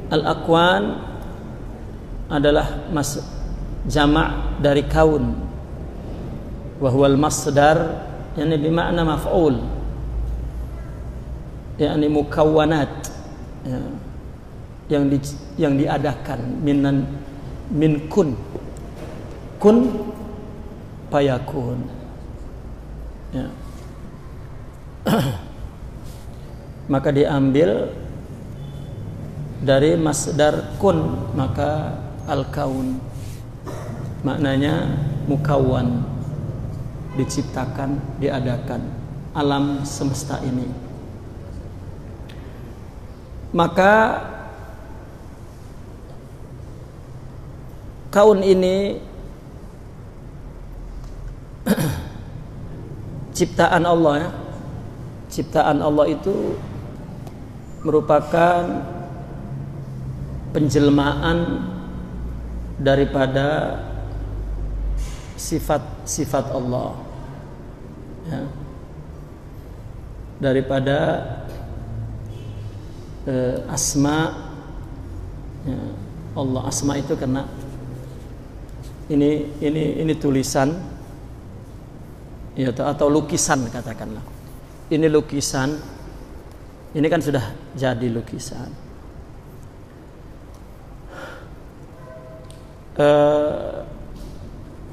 Al-akwan adalah jama' dari kaun, wa huwal masdar, yani bimakna maf'ul, yani mukawwanat, ya, yang diadakan min kun fayakun, ya. Maka diambil dari masdar kun, maka al-kaun maknanya mukawwan, diciptakan, diadakan alam semesta ini. Maka kaun ini ciptaan Allah, ya. Ciptaan Allah itu merupakan penjelmaan daripada sifat-sifat Allah, ya. Daripada asma, ya, Allah. Asma itu karena ini tulisan, ya, atau lukisan katakanlah. Ini lukisan, ini kan sudah jadi lukisan.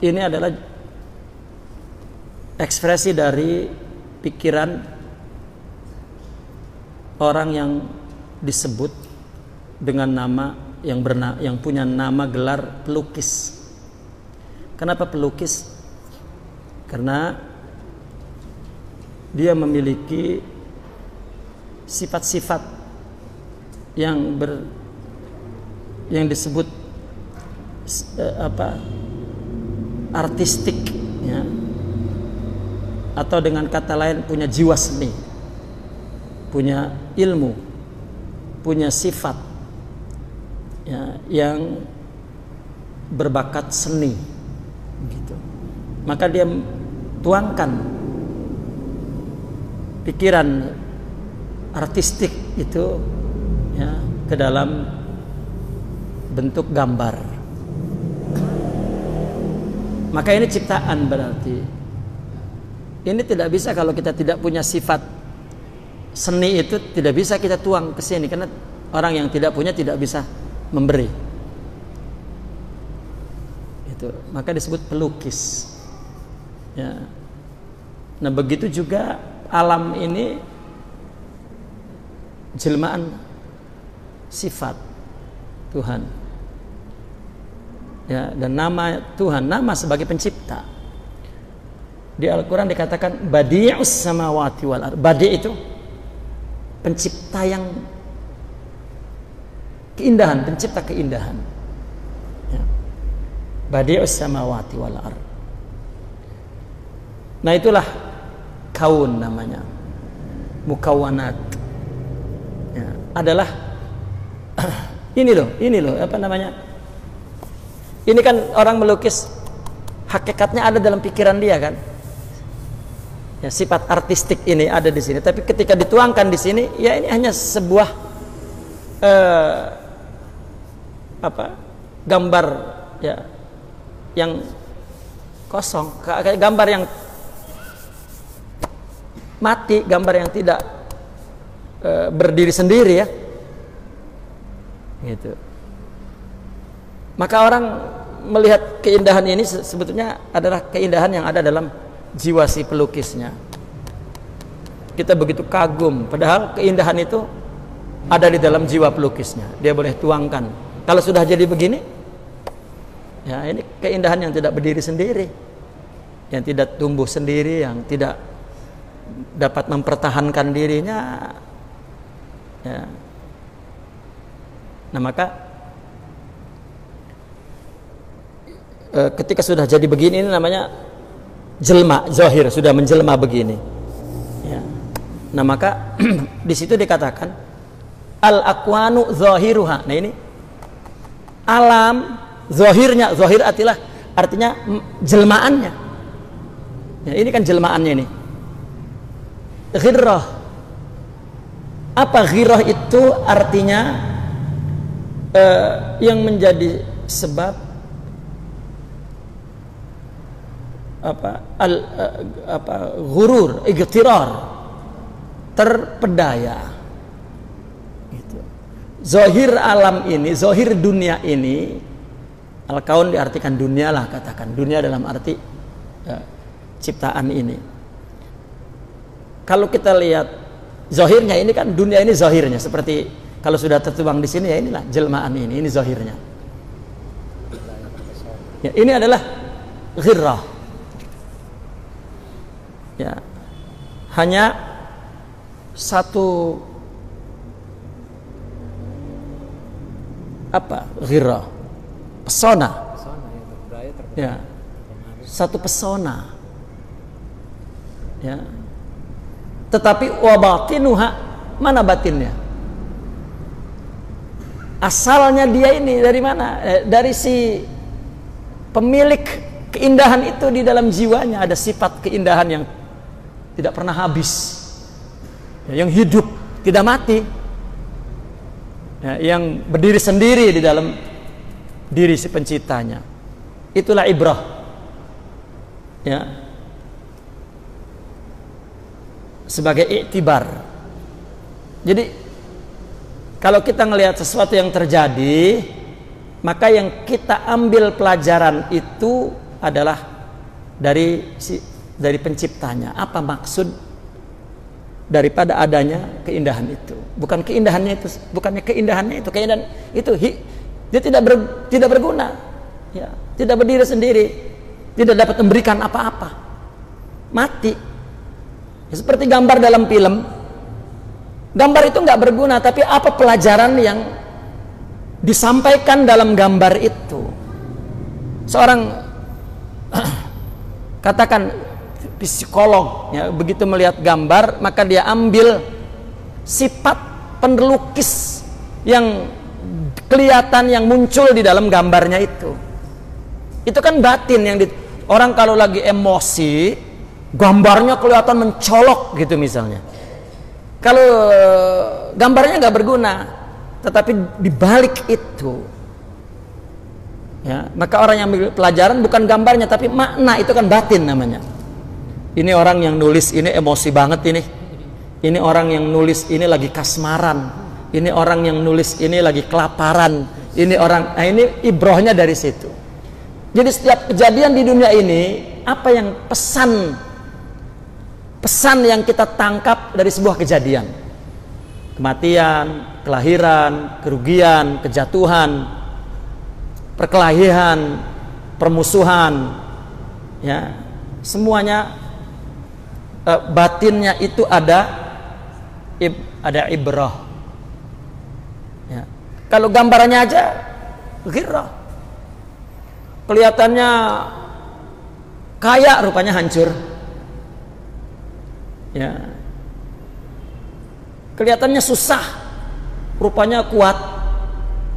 Ini adalah ekspresi dari pikiran orang yang disebut dengan nama yang punya nama gelar pelukis. Kenapa pelukis? Karena dia memiliki sifat-sifat yang disebut artistik, ya. Atau dengan kata lain punya jiwa seni, punya ilmu, punya sifat, ya, yang berbakat seni, gitu. Maka dia tuangkan pikiran artistik itu, ya, ke dalam bentuk gambar. Maka ini ciptaan berarti. Ini tidak bisa kalau kita tidak punya sifat seni, itu tidak bisa kita tuang ke sini, karena orang yang tidak punya tidak bisa memberi. Itu maka disebut pelukis. Ya. Nah, begitu juga alam ini jelmaan sifat Tuhan, ya, dan nama Tuhan, nama sebagai pencipta. Di Al-Quran dikatakan badi'us samawati wal ardh. Badi' itu pencipta yang keindahan, pencipta keindahan, ya. Badi'us samawati wal ardh. Nah, itulah kaun namanya, mukawwanat, ya, adalah ini loh apa namanya, ini kan orang melukis hakikatnya ada dalam pikiran dia kan, ya, sifat artistik ini ada di sini, tapi ketika dituangkan di sini, ya, ini hanya sebuah gambar, ya, yang kosong, kayak gambar yang mati, gambar yang tidak berdiri sendiri, ya, gitu. Maka orang melihat keindahan ini sebetulnya adalah keindahan yang ada dalam jiwa si pelukisnya. Kita begitu kagum, padahal keindahan itu ada di dalam jiwa pelukisnya. Dia boleh tuangkan. Kalau sudah jadi begini, ya, ini keindahan yang tidak berdiri sendiri, yang tidak tumbuh sendiri, yang tidak dapat mempertahankan dirinya, ya. Nah, maka ketika sudah jadi begini, ini namanya jelma, zahir, sudah menjelma begini, ya. Nah, maka di situ dikatakan al-akwanu zahiruha. Nah, ini alam zahirnya, zahir artinya jelmaannya, ya, ini kan jelmaannya ini. Ghirrah. Apa ghirrah itu? Artinya yang menjadi sebab ghurur, igtirar, terpedaya. Gitu. Zahir alam ini, zahir dunia ini, al-kaun diartikan dunia lah, katakan dunia dalam arti ciptaan ini. Kalau kita lihat zahirnya ini kan dunia ini zahirnya seperti kalau sudah tertuang di sini ya inilah jelmaan ini zahirnya. Ya, ini adalah ghirrah. Ya. Hanya satu ghirrah, pesona. Ya. Satu pesona. Ya. Tetapi wabatinuha, mana batinnya? Asalnya dia ini dari mana? Dari si pemilik keindahan itu di dalam jiwanya ada sifat keindahan yang tidak pernah habis, yang hidup, tidak mati, yang berdiri sendiri di dalam diri si penciptanya. Itulah ibrah. Ya. Sebagai iktibar. Jadi kalau kita melihat sesuatu yang terjadi, maka yang kita ambil pelajaran itu adalah dari penciptanya. Apa maksud daripada adanya keindahan itu? Bukan keindahannya itu, bukannya keindahannya itu, keindahan itu dia tidak berguna, ya, tidak berdiri sendiri, tidak dapat memberikan apa-apa, mati. Seperti gambar dalam film, gambar itu nggak berguna, tapi apa pelajaran yang disampaikan dalam gambar itu? Seorang katakan psikolog, ya, begitu melihat gambar maka dia ambil sifat penlukis yang kelihatan, yang muncul di dalam gambarnya itu. Itu kan batin yang orang kalau lagi emosi, gambarnya kelihatan mencolok gitu misalnya. Kalau gambarnya nggak berguna, tetapi dibalik itu, ya, maka orang yang ambil pelajaran bukan gambarnya tapi makna, itu kan batin namanya. Ini orang yang nulis ini emosi banget ini. Ini orang yang nulis ini lagi kasmaran. Ini orang yang nulis ini lagi kelaparan. Ini orang, nah ini ibrohnya dari situ. Jadi setiap kejadian di dunia ini, apa yang pesan yang kita tangkap dari sebuah kejadian? Kematian, kelahiran, kerugian, kejatuhan, perkelahian, permusuhan, ya, semuanya batinnya itu ada ibrah. Ya. Kalau gambarannya aja ghirrah, kelihatannya kaya, rupanya hancur. Ya. Kelihatannya susah, rupanya kuat,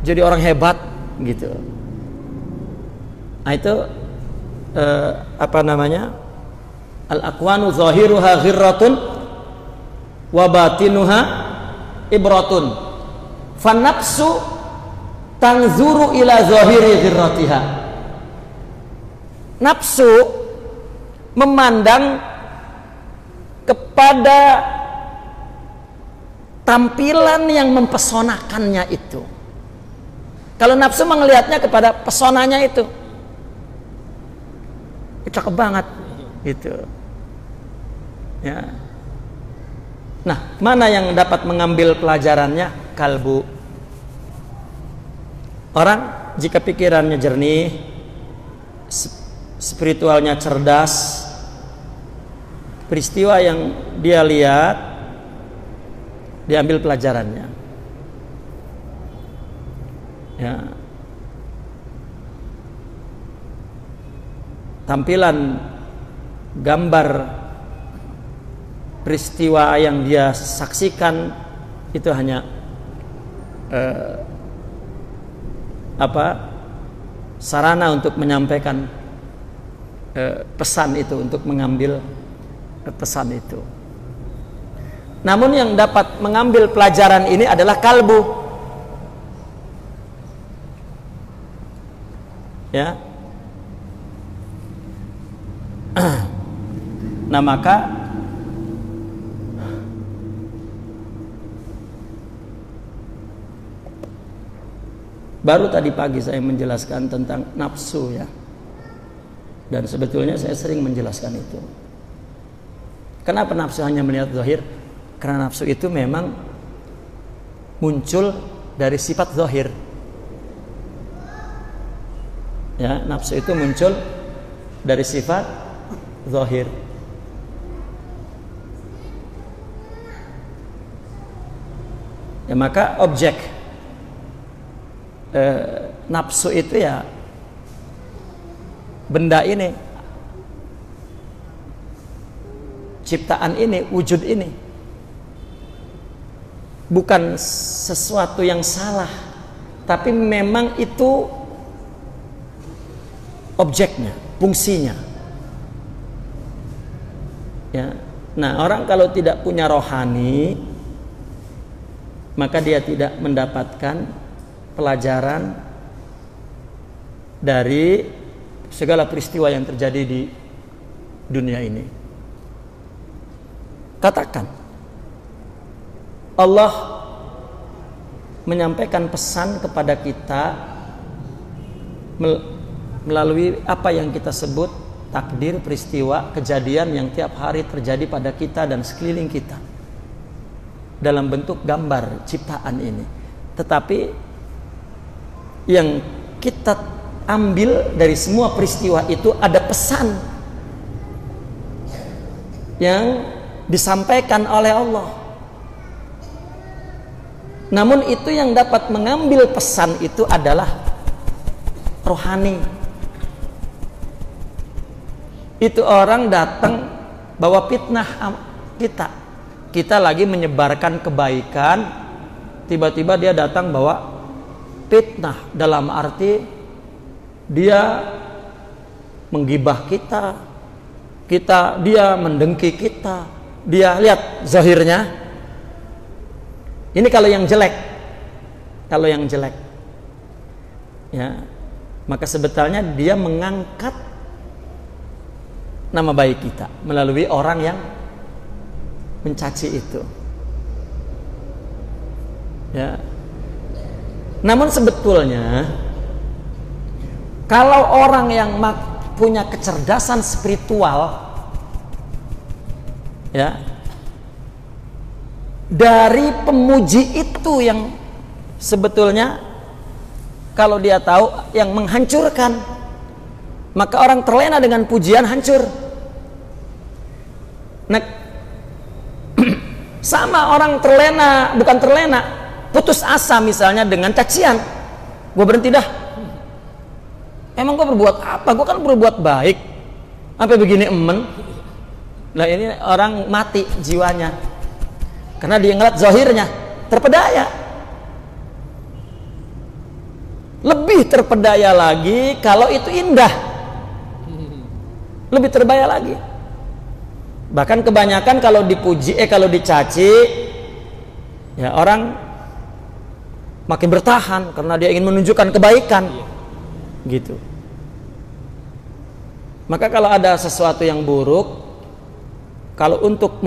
jadi orang hebat gitu. Nah itu apa namanya? Al-aqwanu zahiruha ghirratun wa batinuha ibratun. Fanafsu tanzuru ila zahiri ghirratiha. Nafsu memandang kepada tampilan yang mempesonakannya itu. Kalau nafsu melihatnya kepada pesonanya itu, cakep banget gitu. Ya. Nah, mana yang dapat mengambil pelajarannya? Kalbu. Orang jika pikirannya jernih, spiritualnya cerdas, peristiwa yang dia lihat diambil pelajarannya. Ya. Tampilan gambar peristiwa yang dia saksikan itu hanya sarana untuk menyampaikan pesan itu, untuk mengambil pesan itu. Namun yang dapat mengambil pelajaran ini adalah kalbu. Ya. Nah, maka baru tadi pagi saya menjelaskan tentang nafsu ya. Dan sebetulnya saya sering menjelaskan itu. Kenapa nafsu hanya melihat zahir? Karena nafsu itu memang muncul dari sifat zahir. Ya, nafsu itu muncul dari sifat zahir. Ya, maka objek nafsu itu ya benda ini, ciptaan ini, wujud ini, bukan sesuatu yang salah, tapi memang itu objeknya, fungsinya. Ya. Nah, orang kalau tidak punya rohani, maka dia tidak mendapatkan pelajaran dari segala peristiwa yang terjadi di dunia ini. Katakan, Allah menyampaikan pesan kepada kita melalui apa yang kita sebut takdir, peristiwa, kejadian yang tiap hari terjadi pada kita dan sekeliling kita dalam bentuk gambar ciptaan ini. Tetapi yang kita ambil dari semua peristiwa itu ada pesan yang disampaikan oleh Allah. Namun itu yang dapat mengambil pesan itu adalah rohani. Itu orang datang bawa fitnah kita. Kita lagi menyebarkan kebaikan, tiba-tiba dia datang bawa fitnah, dalam arti dia menggibah kita, dia mendengki kita, dia lihat zahirnya. Ini kalau yang jelek, ya, maka sebetulnya dia mengangkat nama baik kita melalui orang yang mencaci itu. Ya. Namun sebetulnya kalau orang yang punya kecerdasan spiritual, ya, dari pemuji itu yang sebetulnya kalau dia tahu yang menghancurkan, maka orang terlena dengan pujian hancur. Nah, sama orang terlena, bukan terlena, putus asa misalnya dengan cacian. Gue berhenti dah. Emang gue berbuat apa? Gue kan berbuat baik. Sampai begini emen. Nah, ini orang mati jiwanya. Karena dia ngeliat zahirnya, terpedaya. Lebih terpedaya lagi kalau itu indah. Lebih terpedaya lagi. Bahkan kebanyakan kalau dipuji, kalau dicaci, ya orang makin bertahan karena dia ingin menunjukkan kebaikan, gitu. Maka kalau ada sesuatu yang buruk, kalau untuk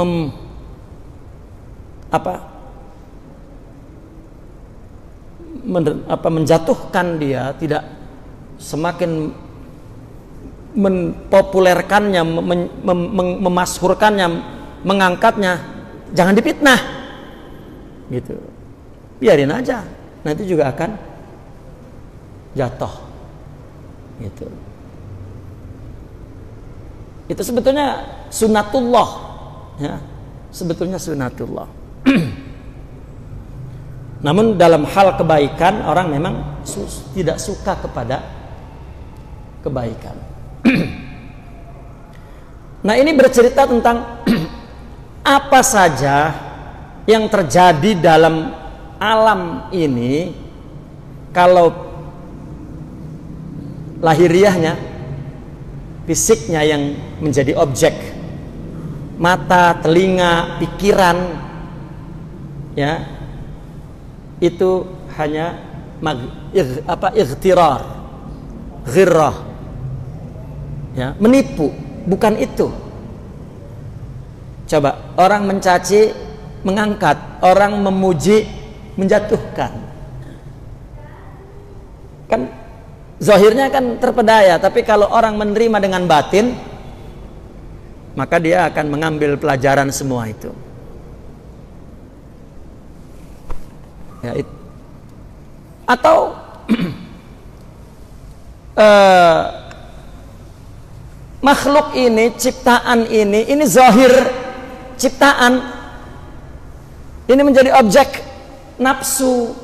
menjatuhkan dia, tidak semakin mempopulerkannya, memasyhurkannya, mengangkatnya, jangan difitnah, gitu. Biarin aja, nanti juga akan jatuh, gitu. Itu sebetulnya sunatullah, ya, sebetulnya sunatullah. Namun dalam hal kebaikan orang memang tidak suka kepada kebaikan. Nah, ini bercerita tentang apa saja yang terjadi dalam alam ini kalau lahiriahnya, fisiknya yang menjadi objek, mata, telinga, pikiran, ya, itu hanya ightirar, ghirrah. Ya, menipu, bukan itu. Coba, orang mencaci, mengangkat, orang memuji, menjatuhkan. Kan zahirnya kan terpedaya, tapi kalau orang menerima dengan batin, maka dia akan mengambil pelajaran semua itu. Ya, atau makhluk ini, ciptaan ini zahir ciptaan, ini menjadi objek nafsu.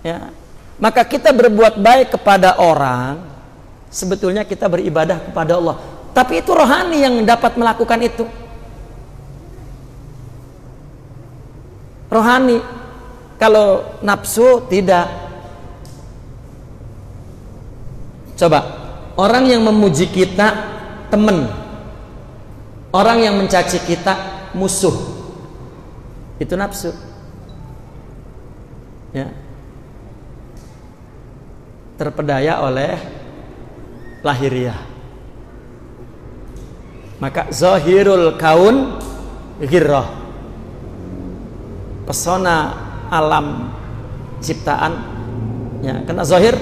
Ya, maka kita berbuat baik kepada orang, sebetulnya kita beribadah kepada Allah. Tapi itu rohani yang dapat melakukan itu. Rohani. Kalau nafsu tidak. Coba, orang yang memuji kita teman, orang yang mencaci kita musuh, itu nafsu. Ya, terpedaya oleh lahiriah. Maka zahirul kaun ghirrah, pesona alam ciptaan. Ya, karena zahir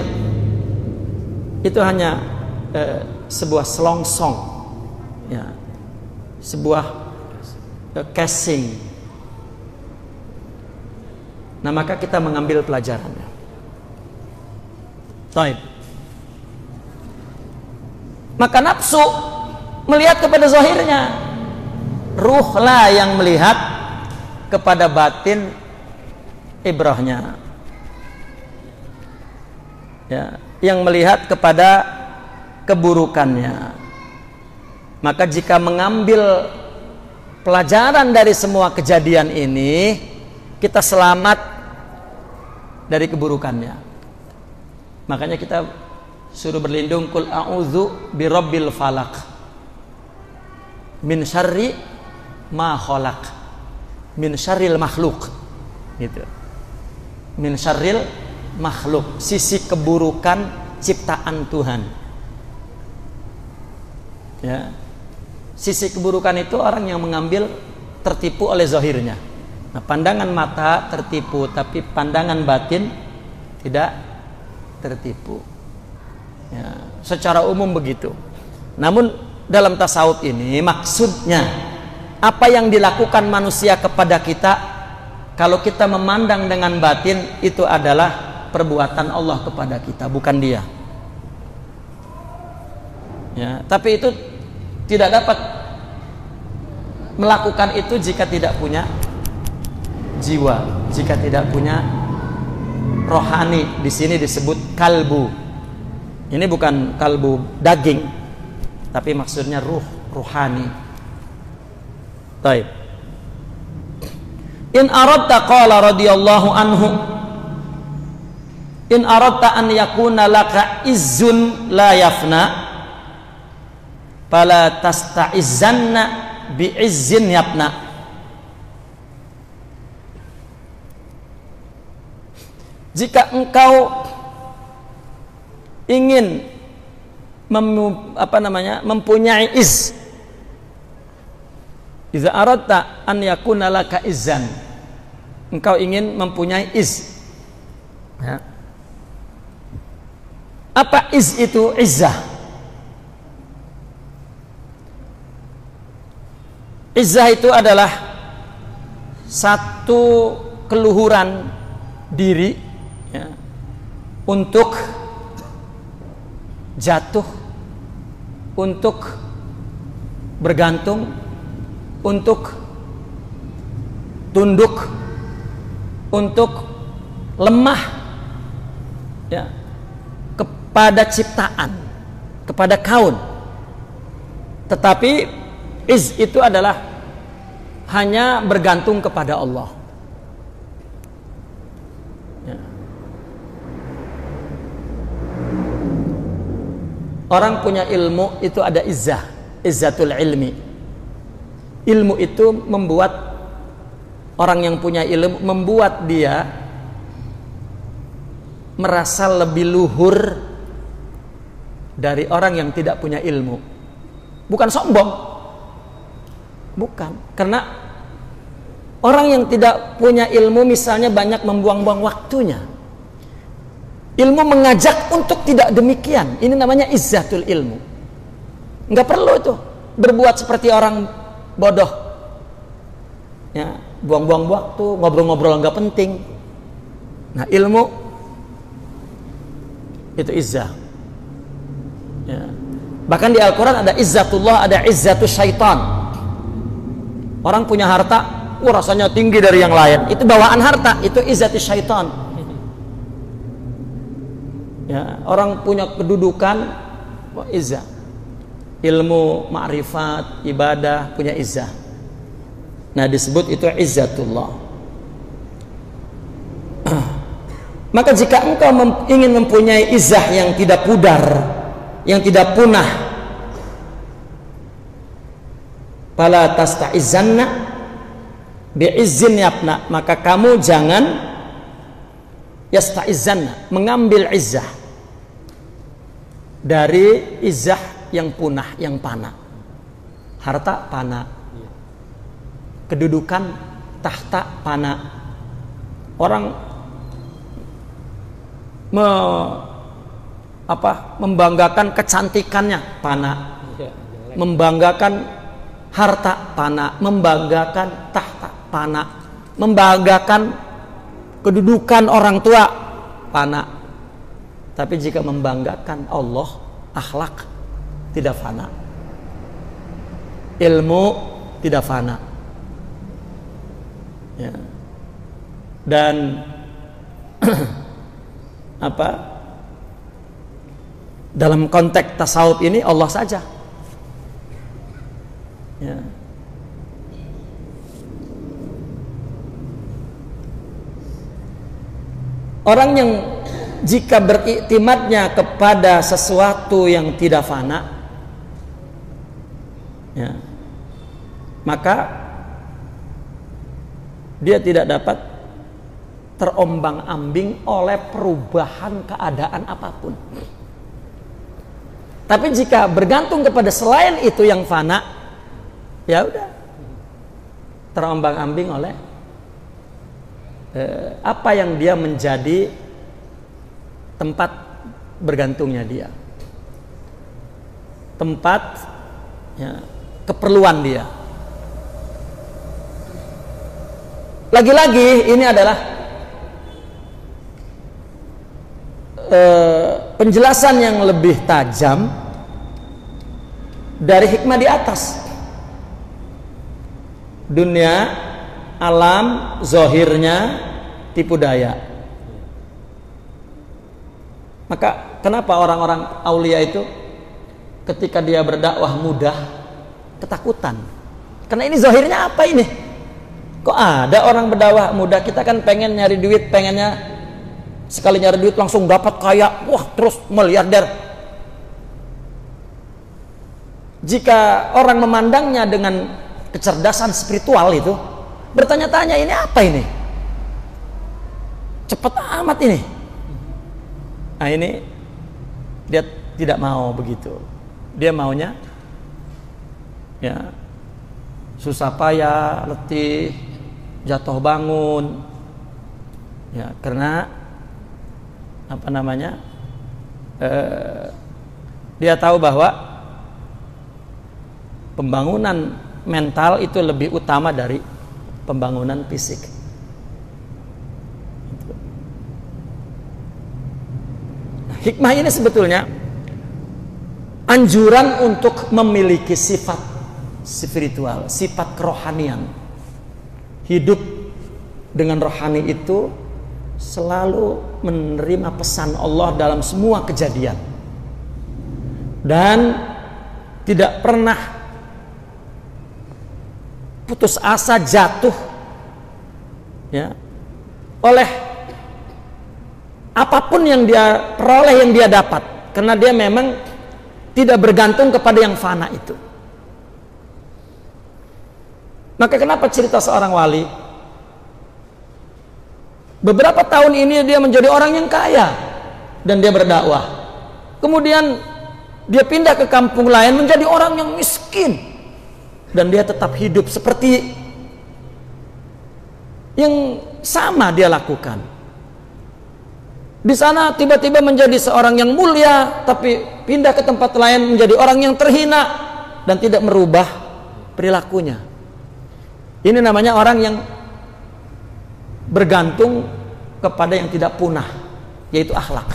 itu hanya sebuah selongsong, ya, sebuah casing. Nah, maka kita mengambil pelajarannya. Taib. Maka nafsu melihat kepada zahirnya, ruhlah yang melihat kepada batin ibrahnya, ya, yang melihat kepada keburukannya. Maka jika mengambil pelajaran dari semua kejadian ini, kita selamat dari keburukannya. Makanya kita suruh berlindung, qul a'udzu birabbil falaq min syarri ma khalaq, min syarril makhluk, gitu. Min syarril makhluk, sisi keburukan ciptaan Tuhan. Ya, sisi keburukan itu orang yang mengambil, tertipu oleh zahirnya. Nah, pandangan mata tertipu, tapi pandangan batin tidak tertipu. Ya, secara umum begitu. Namun dalam tasawuf ini maksudnya, apa yang dilakukan manusia kepada kita, kalau kita memandang dengan batin, itu adalah perbuatan Allah kepada kita, bukan dia. Ya, tapi itu tidak dapat melakukan itu jika tidak punya jiwa, jika tidak punya rohani. Di sini disebut kalbu. Ini bukan kalbu daging, tapi maksudnya ruhani. Taib. In aradta, qala radhiyallahu anhu, in aradta an yakuna laka izzun la yafna, fala tasta'izzanna bi izzin yafna. Jika engkau ingin mempunyai izz, iza aradta an yakuna laka izzan, engkau ingin mempunyai izz, ya. Apa izz itu? Izzah. Izzah itu adalah satu keluhuran diri, ya, untuk jatuh, untuk bergantung, untuk tunduk, untuk lemah, ya, kepada ciptaan, kepada kaun. Tetapi izz itu adalah hanya bergantung kepada Allah. Ya. Orang punya ilmu itu ada izzah, izzatul ilmi. Ilmu itu membuat orang yang punya ilmu, membuat dia merasa lebih luhur dari orang yang tidak punya ilmu. Bukan sombong, bukan, karena orang yang tidak punya ilmu misalnya banyak membuang-buang waktunya. Ilmu mengajak untuk tidak demikian. Ini namanya izzatul ilmu. Nggak perlu itu berbuat seperti orang bodoh, ya, buang-buang waktu, ngobrol-ngobrol nggak penting. Nah, ilmu itu izzah, ya. Bahkan di Al-Quran ada izzatullah, ada izzatus syaitan. Orang punya harta, rasanya tinggi dari yang lain, itu bawaan harta, itu izzatus syaitan, ya. Orang punya kedudukan, izzah. Ilmu, ma'rifat, ibadah, punya izzah. Nah, disebut itu izzatullah. Maka jika engkau ingin mempunyai izzah yang tidak pudar, yang tidak punah, fala tasta'izzanna bi'izzin yabna, maka kamu jangan yasta'izzanna, mengambil izzah dari izzah yang punah, yang fana. Harta fana, kedudukan tahta fana. Orang membanggakan kecantikannya fana, membanggakan harta fana, membanggakan tahta fana, membanggakan kedudukan orang tua fana. Tapi jika membanggakan Allah, akhlak, tidak fana. Ilmu tidak fana, ya. Dan dalam konteks tasawuf ini Allah saja, ya. Orang yang jika beriktimadnya kepada sesuatu yang tidak fana, ya, maka dia tidak dapat terombang-ambing oleh perubahan keadaan apapun. Tapi jika bergantung kepada selain itu yang fana, ya udah, terombang-ambing oleh apa yang dia menjadi tempat bergantungnya dia, tempat, ya, keperluan dia. Lagi-lagi ini adalah penjelasan yang lebih tajam dari hikmah di atas. Dunia, alam, zohirnya tipu daya. Maka kenapa orang-orang aulia itu ketika dia berdakwah mudah ketakutan? Karena ini zahirnya apa ini? Kok ada orang berdakwah mudah? Kita kan pengen nyari duit, pengennya sekali nyari duit langsung dapat kaya, wah terus miliarder. Jika orang memandangnya dengan kecerdasan spiritual itu, bertanya-tanya ini apa ini? Cepat amat ini. Nah, ini dia tidak mau begitu. Dia maunya, ya, susah payah, letih, jatuh bangun, ya, karena dia tahu bahwa pembangunan mental itu lebih utama dari pembangunan fisik. Hikmah ini sebetulnya anjuran untuk memiliki sifat spiritual, sifat kerohanian. Hidup dengan rohani itu selalu menerima pesan Allah dalam semua kejadian dan tidak pernah putus asa, jatuh, ya, oleh apapun yang dia peroleh, yang dia dapat, karena dia memang tidak bergantung kepada yang fana itu. Maka kenapa cerita seorang wali beberapa tahun ini dia menjadi orang yang kaya dan dia berdakwah, kemudian dia pindah ke kampung lain menjadi orang yang miskin, dan dia tetap hidup seperti yang sama dia lakukan. Di sana tiba-tiba menjadi seorang yang mulia, tapi pindah ke tempat lain menjadi orang yang terhina dan tidak merubah perilakunya. Ini namanya orang yang bergantung kepada yang tidak punah, yaitu akhlak.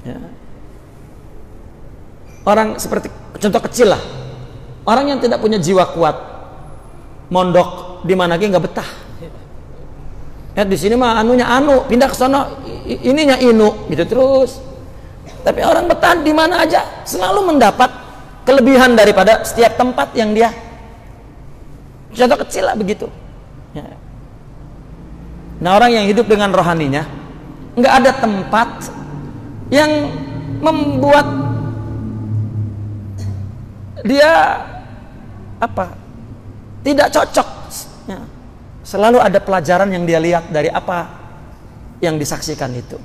Ya. Orang seperti contoh kecil lah, orang yang tidak punya jiwa kuat, mondok di mana nggak betah. Ya, di sini mah anunya anu, pindah ke sana ininya inu gitu terus. Tapi orang betah di mana aja selalu mendapat kelebihan daripada setiap tempat yang dia. Contoh kecil lah begitu. Ya. Nah, orang yang hidup dengan rohaninya, nggak ada tempat yang membuat dia tidak cocok. Ya. Selalu ada pelajaran yang dia lihat dari apa yang disaksikan itu.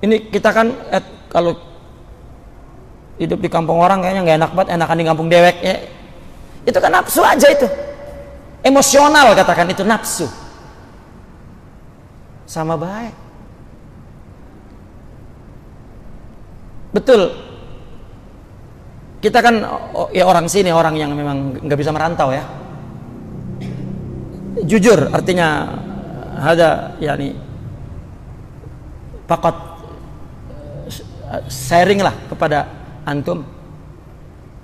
Ini kita kan kalau hidup di kampung orang kayaknya nggak enak banget, enakan di kampung dewek ya. Itu kan nafsu aja itu, emosional katakan itu nafsu. Sama baik. Betul. Kita kan ya orang sini, orang yang memang nggak bisa merantau ya. Jujur artinya ada yakni pakat sharing lah kepada antum.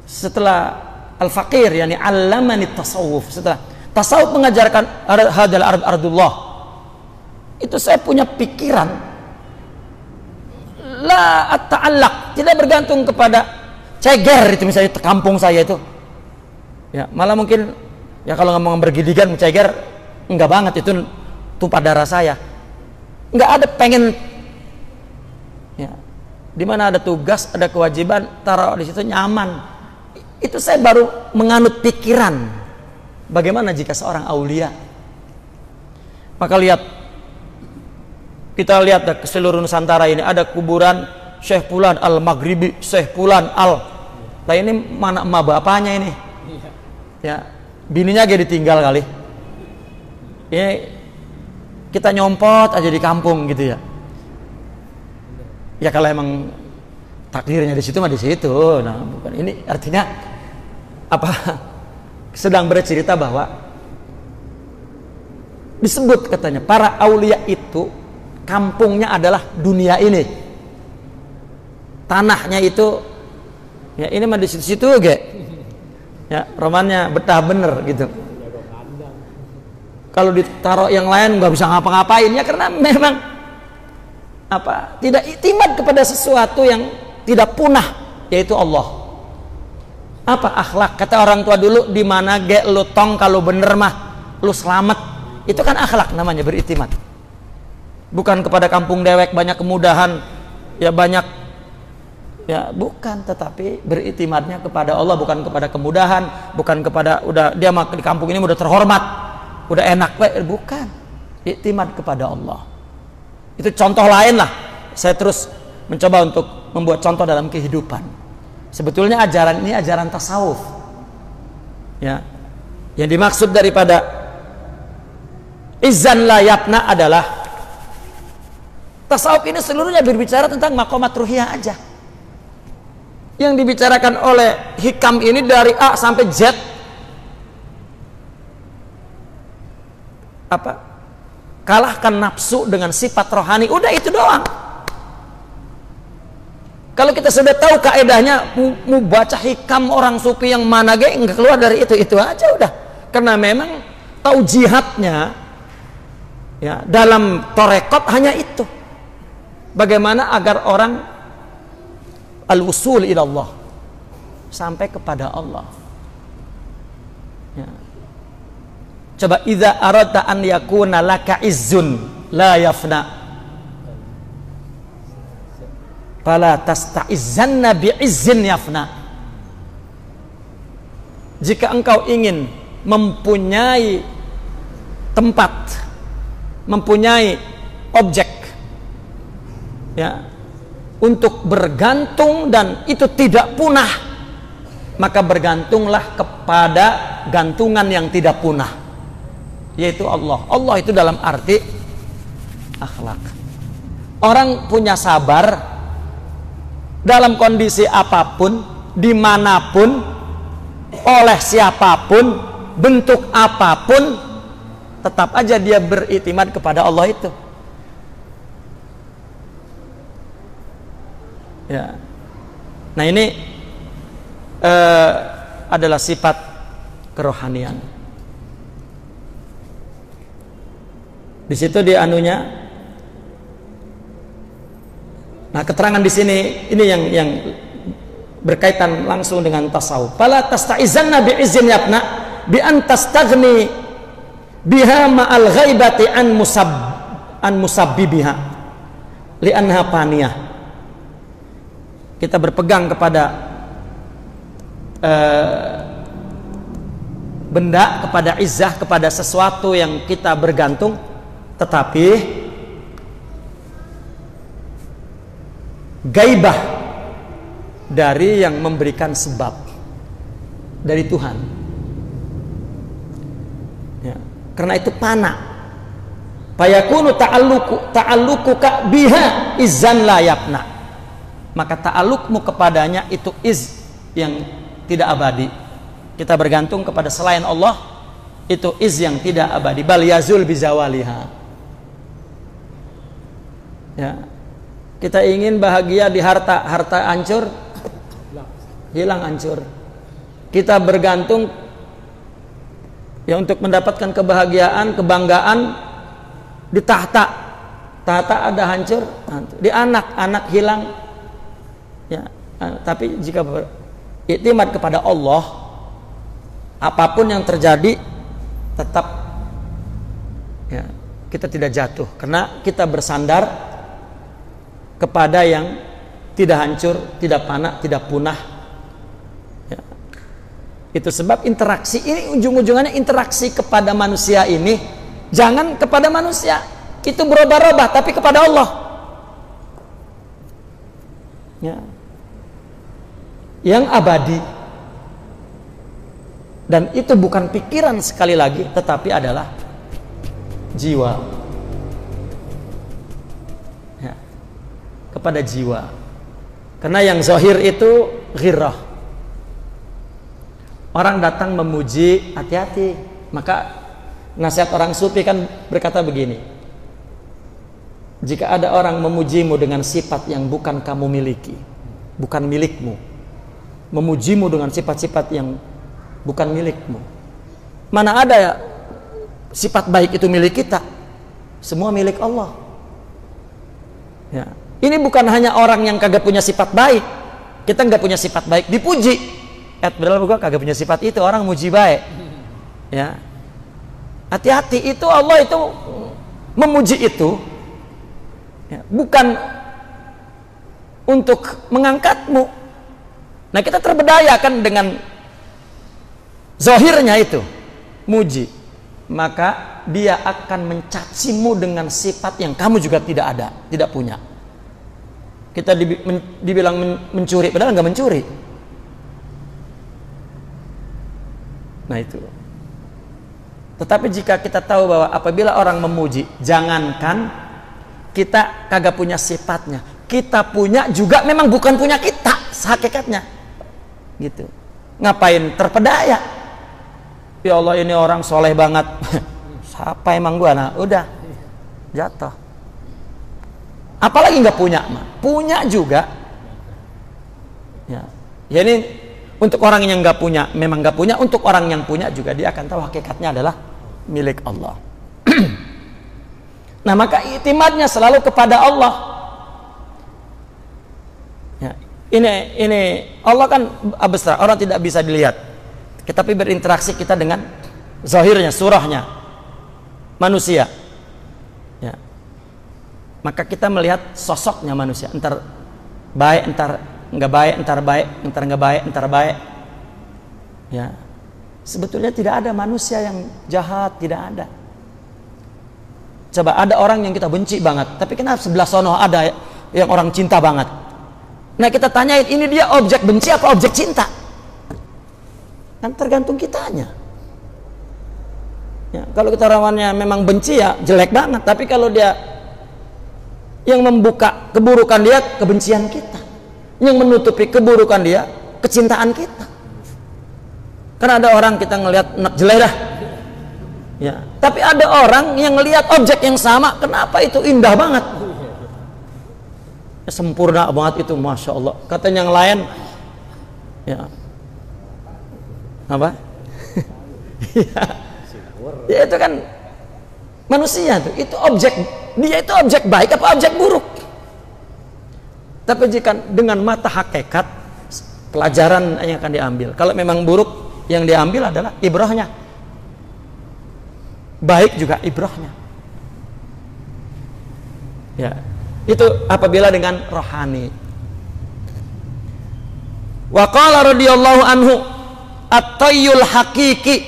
Setelah al-faqir yakni allamani tasawuf, setelah tasawuf mengajarkan hadal ardullah, itu saya punya pikiran la at-ta'allaq, tidak bergantung kepada ceger itu misalnya kampung saya itu. Ya, malah mungkin ya kalau ngomong bergidigan ceger enggak banget, itu tumpah darah saya. Enggak ada pengen ya, di mana ada tugas, ada kewajiban, taruh di situ nyaman. Itu saya baru menganut pikiran bagaimana jika seorang aulia. Maka kita lihat ke seluruh Nusantara ini ada kuburan Syekh Fulan Al-Maghribi, Syekh Fulan Lah ini mana emak bapaknya ini? Ya, bininya aja ditinggal kali. Ini kita nyompot aja di kampung gitu ya. Ya kalau emang takdirnya di situ mah di situ. Nah, bukan ini artinya sedang bercerita bahwa disebut katanya para aulia itu kampungnya adalah dunia ini. Tanahnya itu ya ini mah di situ ge. Ya, romannya betah bener gitu. Kalau ditaruh yang lain nggak bisa ngapa-ngapain ya, karena memang tidak iktimat kepada sesuatu yang tidak punah, yaitu Allah. Akhlak, kata orang tua dulu, di mana ge lu tong kalau bener mah lu selamat, itu kan akhlak namanya, beriktimat. Bukan kepada kampung dewek banyak kemudahan ya, banyak ya, bukan, tetapi beriktimatnya kepada Allah, bukan kepada kemudahan, bukan kepada udah dia di kampung ini udah terhormat, udah enak, bukan. Iktimat kepada Allah. Itu contoh lain lah. Saya terus mencoba untuk membuat contoh dalam kehidupan. Sebetulnya ajaran ini ajaran tasawuf. Ya. Yang dimaksud daripada izan la yafna adalah tasawuf ini seluruhnya berbicara tentang maqamat ruhiyah aja. Yang dibicarakan oleh hikam ini dari A sampai Z kalahkan nafsu dengan sifat rohani, udah itu doang. Kalau kita sudah tahu kaedahnya, mau baca hikam orang sufi yang mana nggak keluar dari itu aja udah, karena memang tahu jihadnya ya dalam torekot hanya itu, bagaimana agar orang al-wusul ila Allah, sampai kepada Allah ya. Coba idza aradta an yakuna laka izzun la yafna fala tasta'izzanna bi'izzin yafna. Jika engkau ingin mempunyai tempat, mempunyai objek ya, untuk bergantung dan itu tidak punah, maka bergantunglah kepada gantungan yang tidak punah, yaitu Allah. Allah itu dalam arti akhlak. Orang punya sabar dalam kondisi apapun, dimanapun, oleh siapapun, bentuk apapun, tetap aja dia beriktimad kepada Allah itu. Ya. Nah ini adalah sifat kerohanian. Di situ di anunya. Nah keterangan di sini ini yang berkaitan langsung dengan tasawuf. Fala tasta'izanna bi'izzin yabna bi an tastaghni biha ma'al ghaibati an musabbibiha li'anha paniyah. Kita berpegang kepada benda, kepada izzah, kepada sesuatu yang kita bergantung, tetapi gaibah dari yang memberikan sebab, dari Tuhan. Ya. Karena itu pana. Fayakunu ta'alluquka biha izzan la yafna. Maka ta'alluqmu kepadanya itu iz yang tidak abadi. Kita bergantung kepada selain Allah, itu iz yang tidak abadi. Bal yazul bizawaliha. Ya. Kita ingin bahagia di harta, harta hancur, hilang hancur. Kita bergantung ya untuk mendapatkan kebahagiaan, kebanggaan di tahta. Tahta ada hancur, di anak hilang. Ya, tapi jika beriktimad kepada Allah, apapun yang terjadi tetap ya, kita tidak jatuh karena kita bersandar kepada yang tidak hancur, tidak fana, tidak punah. Ya. Itu sebab interaksi ini ujung-ujungannya interaksi kepada manusia ini jangan kepada manusia itu berubah-ubah, tapi kepada Allah. Ya. Yang abadi, dan itu bukan pikiran sekali lagi, tetapi adalah jiwa. Ya. Kepada jiwa. Karena yang zahir itu ghirrah. Orang datang memuji, hati-hati. Maka nasihat orang sufi kan berkata begini, jika ada orang memujimu dengan sifat yang bukan kamu miliki, bukan milikmu, memujimu dengan sifat-sifat yang bukan milikmu, mana ada ya sifat baik itu milik kita? Semua milik Allah. Ya. Ini bukan hanya orang yang kagak punya sifat baik. Kita nggak punya sifat baik dipuji. Padahal gua kagak punya sifat itu, orang muji baik. Ya. Hati-hati, itu Allah itu memuji itu ya, bukan untuk mengangkatmu. Nah kita terbedayakan dengan zahirnya itu muji, maka dia akan mencacimu dengan sifat yang kamu juga tidak ada, tidak punya. Kita dibilang mencuri, padahal nggak mencuri. Nah itu. Tetapi jika kita tahu bahwa apabila orang memuji, jangankan kita kagak punya sifatnya, kita punya juga memang bukan punya kita hakikatnya. Gitu. Ngapain terpedaya? Ya Allah, ini orang soleh banget. Siapa emang gua? Nah, udah jatuh. Apalagi nggak punya, punya juga. Ya, ya ini untuk orang yang nggak punya, memang nggak punya. Untuk orang yang punya juga dia akan tahu hakikatnya adalah milik Allah. Nah maka iktimadnya selalu kepada Allah. Ya, ini Allah kan abstrak, orang tidak bisa dilihat. Tetapi berinteraksi kita dengan zahirnya, surahnya manusia. Ya. Maka kita melihat sosoknya manusia, entar baik, entar nggak baik, entar baik, entar nggak baik, entar baik. Ya. Sebetulnya tidak ada manusia yang jahat, tidak ada. Coba ada orang yang kita benci banget, tapi kenapa sebelah sono ada yang orang cinta banget? Nah kita tanyain, ini dia objek benci apa objek cinta? Kan tergantung kitanya. Ya, kalau kita rawannya memang benci ya jelek banget. Tapi kalau dia yang membuka keburukan dia, kebencian kita. Yang menutupi keburukan dia, kecintaan kita. Karena ada orang kita ngelihat enak jelek dah. Ya, tapi ada orang yang ngelihat objek yang sama, kenapa itu indah banget? Ya, sempurna banget itu, masya Allah. Katanya yang lain, ya apa? Ya itu kan manusia tuh, itu objek, dia itu objek baik apa objek buruk? Tapi jika dengan mata hakikat, pelajaran yang akan diambil. Kalau memang buruk, yang diambil adalah ibrahnya. Baik juga ibrahnya. Ya, itu apabila dengan rohani. Wa qala radhiyallahu anhu, at-tayyul haqiqi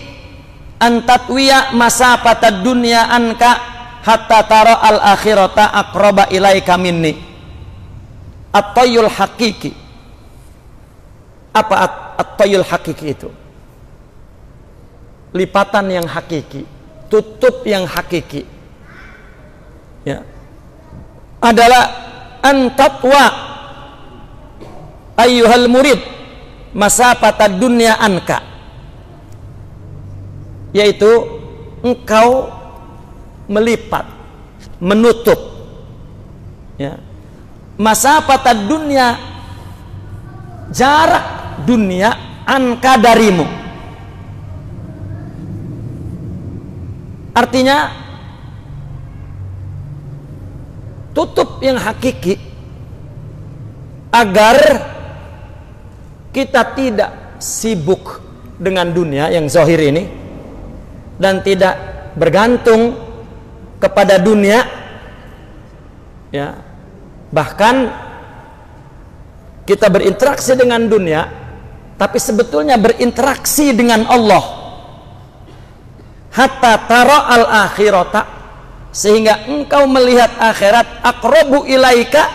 an tatwiya masafata dunya anka hatta tara al-akhirata aqraba ilaika minni. At-tayyul haqiqi. Apa at-tayyul haqiqi itu? Lipatan yang hakiki, tutup yang hakiki. Ya. Adalah antatwa ayyuhal murid masafata dunya anka, yaitu engkau melipat, menutup, ya, masafata dunya, jarak dunia, anka darimu. Artinya tutup yang hakiki agar kita tidak sibuk dengan dunia yang zahir ini dan tidak bergantung kepada dunia, ya, bahkan kita berinteraksi dengan dunia tapi sebetulnya berinteraksi dengan Allah. Hatta tara al akhirata, sehingga engkau melihat akhirat, aqrabu ilaika,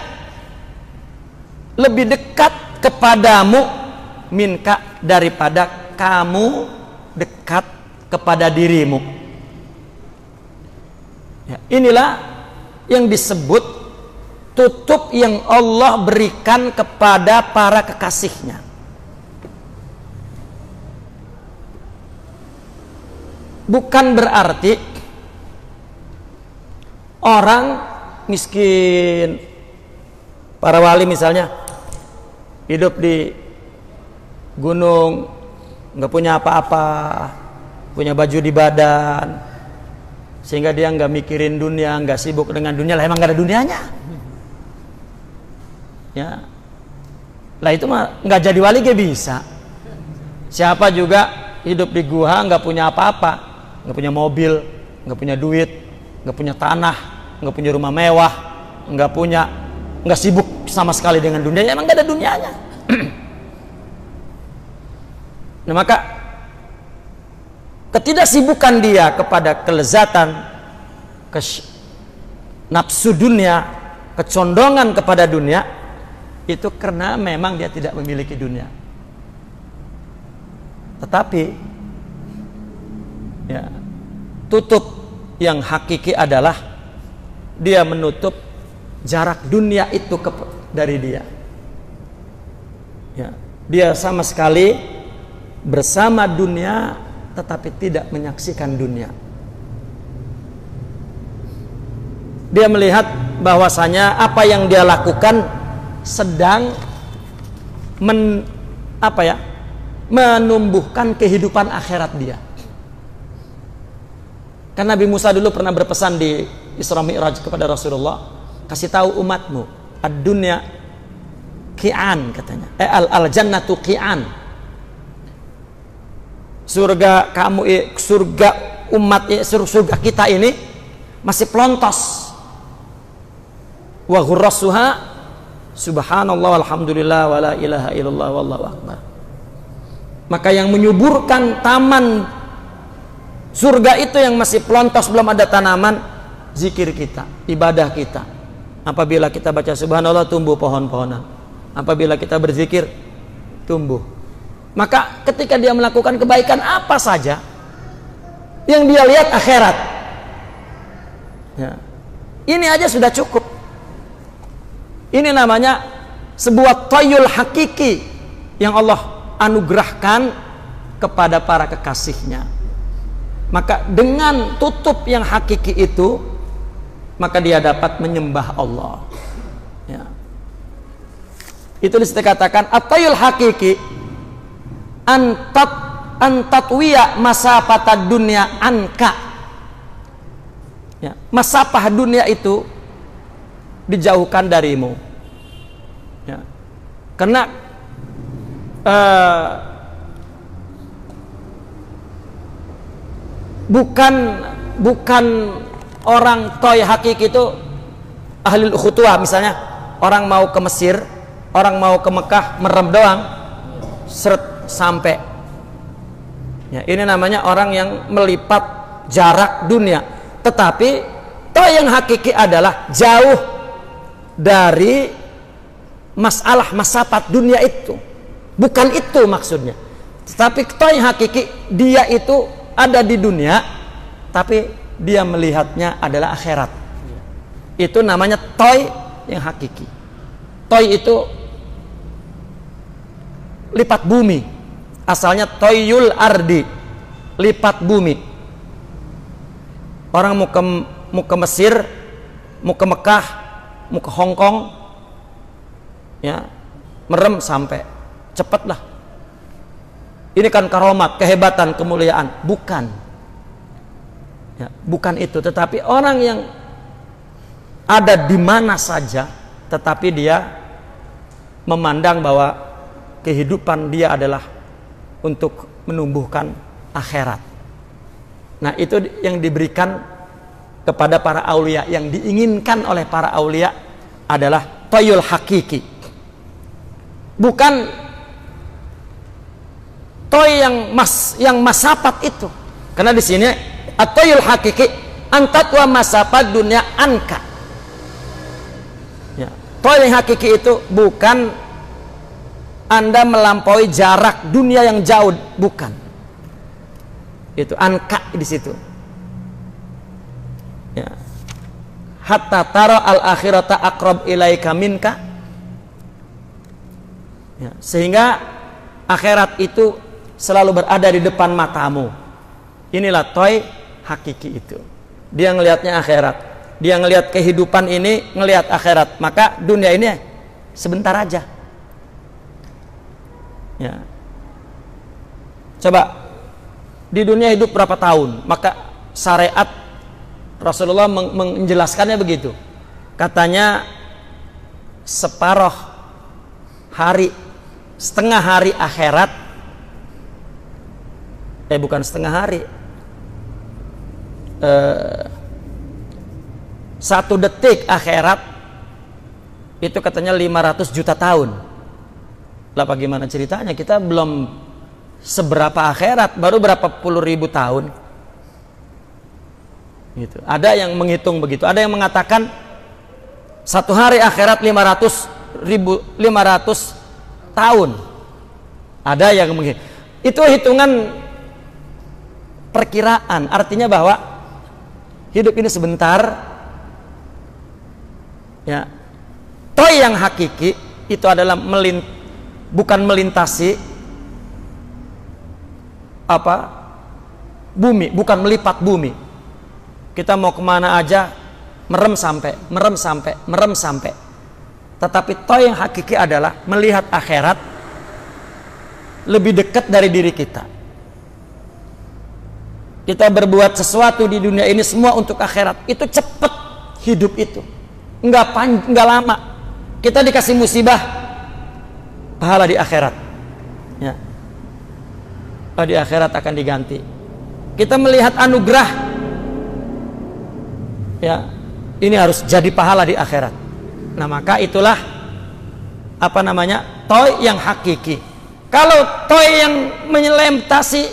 lebih dekat kepadamu, minka, daripada kamu dekat kepada dirimu. Ya, inilah yang disebut tutup yang Allah berikan kepada para kekasihnya. Bukan berarti orang miskin, para wali misalnya hidup di gunung, nggak punya apa-apa, punya baju di badan, sehingga dia nggak mikirin dunia, nggak sibuk dengan dunia. Lah emang nggak ada dunianya, ya. Lah itu mah nggak jadi wali, gak bisa. Siapa juga hidup di gua nggak punya apa-apa, nggak punya mobil, nggak punya duit, nggak punya tanah, nggak punya rumah mewah, nggak sibuk sama sekali dengan dunia, ya emang nggak ada dunianya. Nah maka ketidaksibukan dia kepada kelezatan, nafsu dunia, kecondongan kepada dunia, itu karena memang dia tidak memiliki dunia. Tetapi ya, tutup yang hakiki adalah dia menutup jarak dunia itu dari dia. Ya, dia sama sekali bersama dunia tetapi tidak menyaksikan dunia. Dia melihat bahwasanya apa yang dia lakukan sedang menumbuhkan kehidupan akhirat dia. Karena Nabi Musa dulu pernah berpesan di Isra Mi'raj kepada Rasulullah, kasih tahu umatmu, ad-dunya qi'an, katanya. Al-jannatu qi'an. Surga kamu, surga umat, surga kita ini masih pelontos. Wa ghurrasuha subhanallah walhamdulillah wala ilaha illallah wallahu akbar. Maka yang menyuburkan taman surga itu yang masih pelontos, belum ada tanaman, zikir kita, ibadah kita. Apabila kita baca subhanallah, tumbuh pohon-pohonan. Apabila kita berzikir, tumbuh. Maka ketika dia melakukan kebaikan apa saja, yang dia lihat akhirat. Ya. Ini aja sudah cukup. Ini namanya sebuah toyul hakiki yang Allah anugerahkan kepada para kekasihnya. Maka dengan tutup yang hakiki itu, maka dia dapat menyembah Allah. Ya. Itu dikatakan at-toyul hakiki antatwiya masafata dunia anka. Ya. Masafah dunia itu dijauhkan darimu. Ya. Karena bukan orang toy hakiki itu ahlul khutwah. Misalnya orang mau ke Mesir, orang mau ke Mekah, merem doang, seret sampai. Ya, ini namanya orang yang melipat jarak dunia. Tetapi toy yang hakiki adalah jauh dari masalah masafat dunia itu. Bukan itu maksudnya. Tetapi toy yang hakiki, dia itu ada di dunia, tapi dia melihatnya adalah akhirat. Itu namanya toy yang hakiki. Toy itu lipat bumi. Asalnya toyul ardi, lipat bumi. Orang mau ke Mesir, mau ke Mekah, mau ke Hong Kong, ya, merem sampai, cepatlah. Ini kan karomat, kehebatan, kemuliaan. Bukan. Ya, bukan itu. Tetapi orang yang ada di mana saja, tetapi dia memandang bahwa kehidupan dia adalah untuk menumbuhkan akhirat. Nah, itu yang diberikan kepada para aulia. Yang diinginkan oleh para aulia adalah toyul hakiki. Bukan toy yang masafat itu. Karena di sini at-toyul hakiki antatwa masafat dunia anka. Ya. Toy yang hakiki itu bukan Anda melampaui jarak dunia yang jauh, bukan. Itu anka di situ. Ya. Hatta tara al-akhirata aqrab ilaika minka. Ya. Sehingga akhirat itu selalu berada di depan matamu. Inilah toy hakiki itu. Dia ngelihatnya akhirat. Dia ngelihat kehidupan ini, ngelihat akhirat. Maka dunia ini sebentar aja. Ya. Coba di dunia hidup berapa tahun? Maka syariat Rasulullah menjelaskannya begitu. Katanya separuh hari, setengah hari akhirat. Bukan setengah hari. 1 detik akhirat itu katanya 500 juta tahun. Lah bagaimana ceritanya? Kita belum seberapa akhirat, baru berapa puluh ribu tahun. Gitu. Ada yang menghitung begitu. Ada yang mengatakan 1 hari akhirat 500 tahun. Ada yang menghitung. Itu hitungan perkiraan. Artinya bahwa hidup ini sebentar. Ya. Toy yang hakiki itu adalah bukan melintasi bumi, bukan melipat bumi. Kita mau kemana aja, merem sampai. Tetapi toy yang hakiki adalah melihat akhirat lebih dekat dari diri kita. Kita berbuat sesuatu di dunia ini semua untuk akhirat. Itu cepat hidup itu, enggak lama. Kita dikasih musibah, pahala di akhirat. Ya. Di akhirat akan diganti. Kita melihat anugerah, ya, ini harus jadi pahala di akhirat. Nah, maka itulah toy yang hakiki. Kalau toy yang melintasi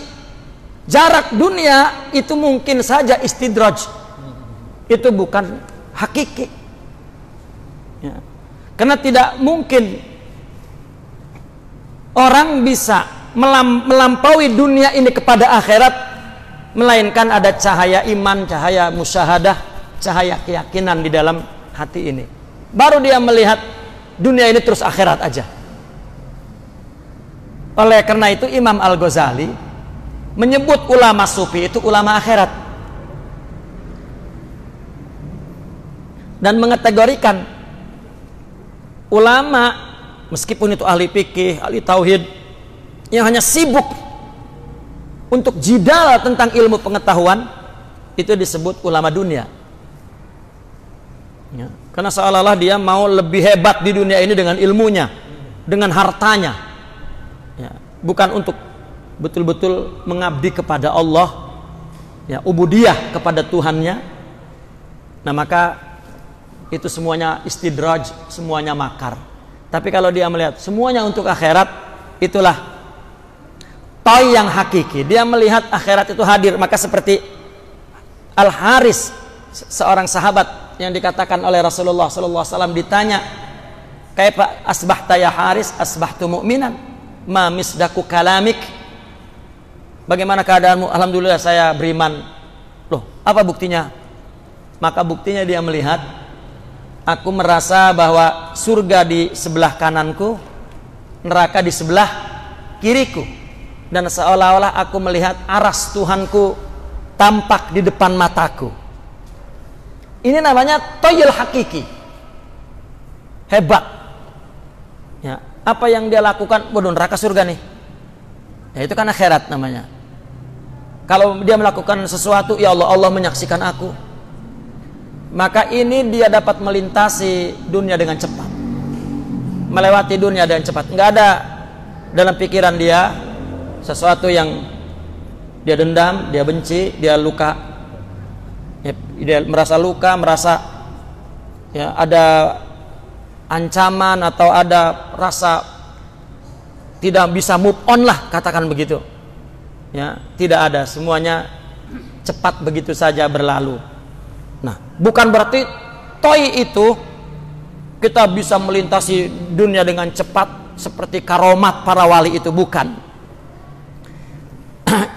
jarak dunia itu mungkin saja istidraj. Itu bukan hakiki. Ya. Karena tidak mungkin orang bisa melampaui dunia ini kepada akhirat, melainkan ada cahaya iman, cahaya musyahadah, cahaya keyakinan di dalam hati ini. Baru dia melihat dunia ini terus akhirat aja. Oleh karena itu Imam Al-Ghazali menyebut ulama sufi itu ulama akhirat, dan mengategorikan ulama, meskipun itu ahli fikih, ahli tauhid, yang hanya sibuk untuk jidal tentang ilmu pengetahuan, itu disebut ulama dunia. Ya, karena seolah-olah dia mau lebih hebat di dunia ini dengan ilmunya, dengan hartanya, ya, bukan untuk betul-betul mengabdi kepada Allah, ya, ubudiyah kepada Tuhannya. Nah, maka itu semuanya istidraj, semuanya makar. Tapi kalau dia melihat semuanya untuk akhirat, itulah toy yang hakiki. Dia melihat akhirat itu hadir. Maka seperti Al-Haris, seorang sahabat yang dikatakan oleh Rasulullah SAW, ditanya, kaifa asbahta ya Haris? Asbahtu mu'minan, ma misdaku kalamik. Bagaimana keadaanmu? Alhamdulillah saya beriman. Loh, apa buktinya? Maka buktinya dia melihat, aku merasa bahwa surga di sebelah kananku, neraka di sebelah kiriku, dan seolah-olah aku melihat aras Tuhanku tampak di depan mataku. Ini namanya toyil hakiki, hebat. Ya, apa yang dia lakukan? Waduh, neraka surga nih. Ya, itu kan akhirat namanya. Kalau dia melakukan sesuatu, ya Allah, Allah menyaksikan aku, maka ini dia dapat melintasi dunia dengan cepat, melewati dunia dengan cepat. Nggak ada dalam pikiran dia sesuatu yang dia dendam, dia benci, dia luka, ya, dia merasa luka, merasa ya, ada ancaman atau ada rasa tidak bisa move on lah, katakan begitu. Ya, tidak ada, semuanya cepat begitu saja berlalu. Nah, bukan berarti toy itu kita bisa melintasi dunia dengan cepat seperti karomat para wali, itu bukan.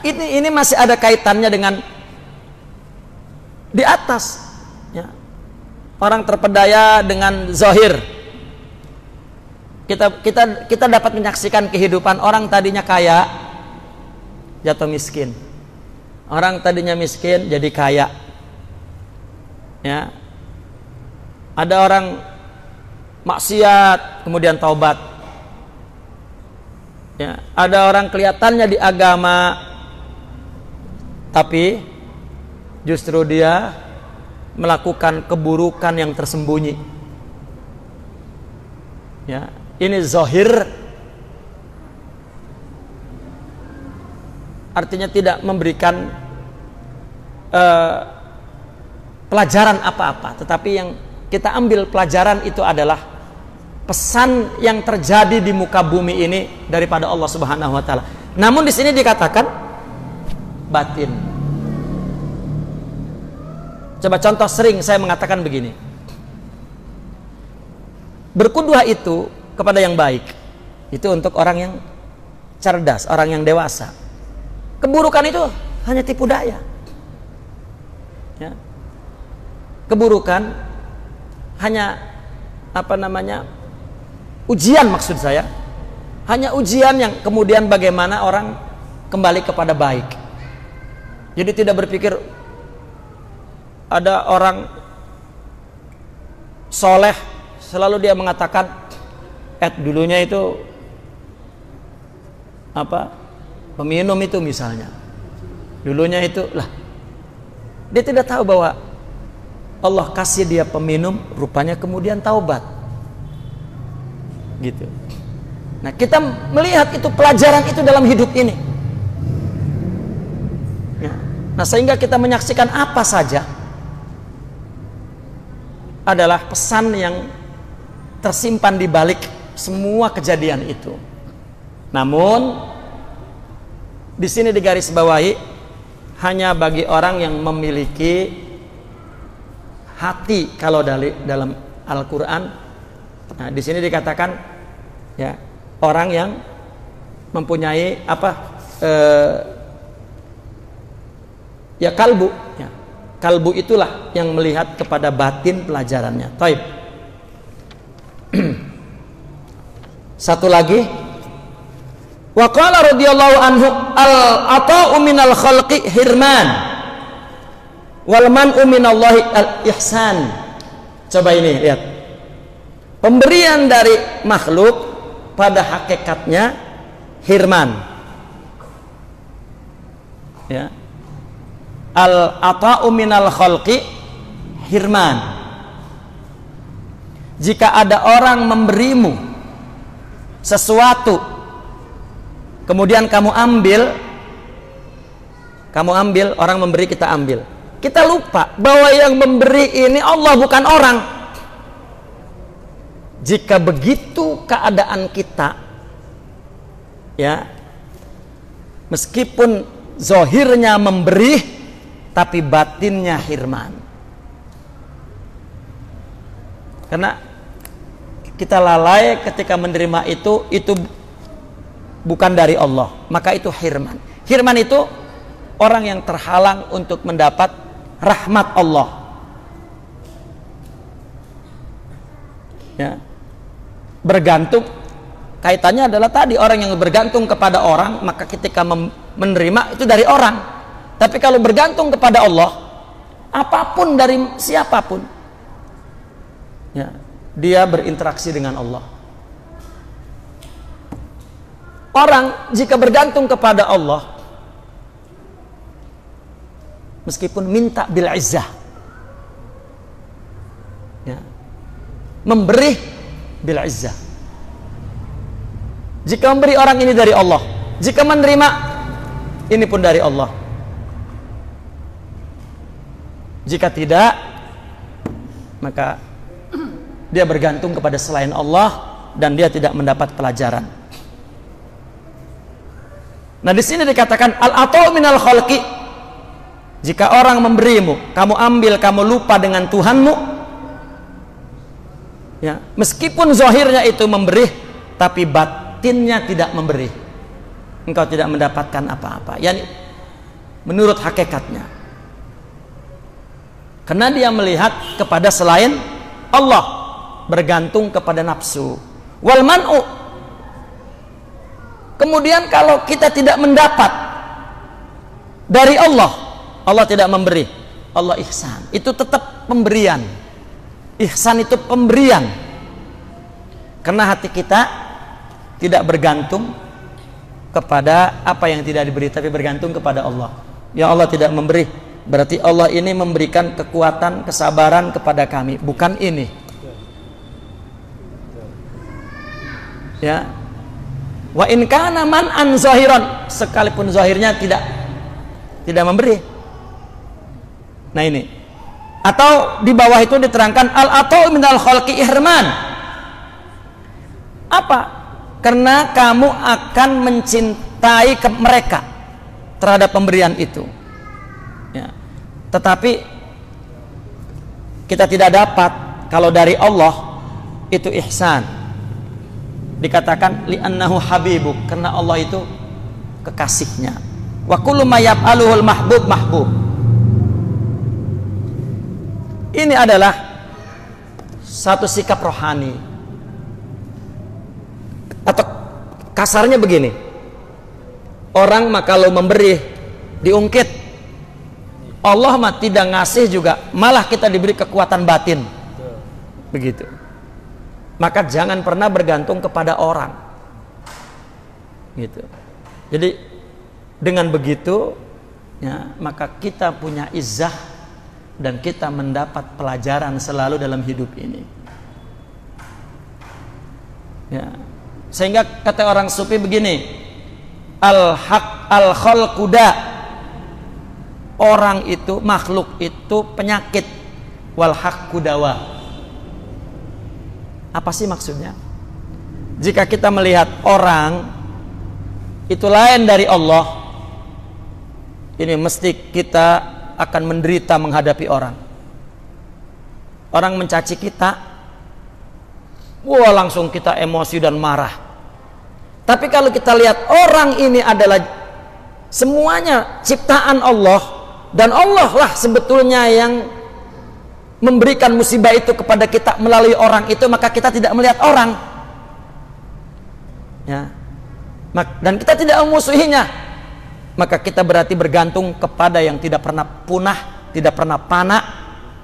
Ini masih ada kaitannya dengan di atas. Ya. Orang terpedaya dengan zahir. Kita dapat menyaksikan kehidupan orang tadinya kaya jatuh miskin, orang tadinya miskin jadi kaya. Ya, ada orang maksiat kemudian taubat. Ya, ada orang kelihatannya di agama tapi justru dia melakukan keburukan yang tersembunyi. Ya, ini zahir, artinya tidak memberikan pelajaran apa-apa, tetapi yang kita ambil pelajaran itu adalah pesan yang terjadi di muka bumi ini daripada Allah Subhanahu wa taala. Namun di sini dikatakan batin. Coba contoh, sering saya mengatakan begini. Berkuduah itu kepada yang baik. Itu untuk orang yang cerdas, orang yang dewasa. Keburukan itu hanya tipu daya. Ya. Keburukan hanya ujian, maksud saya. Hanya ujian yang kemudian bagaimana orang kembali kepada baik. Jadi tidak berpikir ada orang soleh selalu dia mengatakan dulunya itu peminum itu misalnya, dulunya itu lah, dia tidak tahu bahwa Allah kasih dia peminum, rupanya kemudian taubat gitu. Nah, kita melihat itu pelajaran itu dalam hidup ini ya. Nah, sehingga kita menyaksikan apa saja adalah pesan yang tersimpan di balik semua kejadian itu. Namun di sini digarisbawahi hanya bagi orang yang memiliki hati. Kalau dalam Al-Quran, nah di sini dikatakan ya, orang yang mempunyai apa? Ya kalbu. Ya. Kalbu itulah yang melihat kepada batin pelajarannya. Taib. Satu lagi. Wa qala radhiyallahu anhu al-ata'u minal khalqi hirman wal man'u minallahi al-ihsan. Coba ini lihat. Pemberian dari makhluk pada hakikatnya hirman. Ya. Al-ata'u minal khalqi hirman. Jika ada orang memberimu sesuatu, kemudian kamu ambil, orang memberi, kita ambil. Kita lupa bahwa yang memberi ini Allah, bukan orang. Jika begitu keadaan kita, ya, meskipun zahirnya memberi, tapi batinnya hirman. Karena kita lalai ketika menerima itu bukan dari Allah, maka itu hirman. Hirman itu orang yang terhalang untuk mendapat rahmat Allah. Ya. Bergantung, kaitannya adalah tadi, orang yang bergantung kepada orang, maka ketika menerima itu dari orang. Tapi kalau bergantung kepada Allah, apapun dari siapapun, ya, dia berinteraksi dengan Allah. Orang jika bergantung kepada Allah, meskipun minta bil izzah, ya, memberi bil izzah. Jika memberi orang ini dari Allah, jika menerima ini pun dari Allah. Jika tidak, maka dia bergantung kepada selain Allah dan dia tidak mendapat pelajaran. Nah, di sini dikatakan al-ata'u minal khalqi. Jika orang memberimu, kamu ambil, kamu lupa dengan Tuhanmu, ya, meskipun zahirnya itu memberi, tapi batinnya tidak memberi, engkau tidak mendapatkan apa-apa. Yani menurut hakikatnya, karena dia melihat kepada selain Allah, bergantung kepada nafsu. Wal man'u, kemudian kalau kita tidak mendapat dari Allah, Allah tidak memberi, Allah ihsan, itu tetap pemberian. Ihsan itu pemberian. Karena hati kita tidak bergantung kepada apa yang tidak diberi, tapi bergantung kepada Allah. Ya Allah tidak memberi, berarti Allah ini memberikan kekuatan, kesabaran kepada kami, bukan ini. Ya. Wa in kana man'an zahiran, sekalipun zahirnya tidak memberi. Nah ini. Atau di bawah itu diterangkan al-ata'u minal khalqi ihman. Apa? Karena kamu akan mencintai mereka terhadap pemberian itu. Ya. Tetapi kita tidak dapat kalau dari Allah itu ihsan. Dikatakan li'annahu habibuk, karena Allah itu kekasihnya. Wa kullu ma yaf'aluhul mahbub mahbub. Ini adalah satu sikap rohani. Atau kasarnya begini, orang mah kalau memberi diungkit, Allah mah tidak ngasih juga, malah kita diberi kekuatan batin. Begitu. Maka jangan pernah bergantung kepada orang. Gitu. Jadi dengan begitu, ya, maka kita punya izzah dan kita mendapat pelajaran selalu dalam hidup ini. Ya. Sehingga kata orang sufi begini, al-haq al-khalquda, orang itu, makhluk itu penyakit, wal haqqu dawa. Apa sih maksudnya? Jika kita melihat orang itu lain dari Allah, ini mesti kita akan menderita menghadapi orang. Orang mencaci kita, wah langsung kita emosi dan marah. Tapi kalau kita lihat orang ini adalah semuanya ciptaan Allah, dan Allah lah sebetulnya yang memberikan musibah itu kepada kita melalui orang itu, maka kita tidak melihat orang, ya. Dan kita tidak memusuhinya, maka kita berarti bergantung kepada yang tidak pernah punah, tidak pernah fana,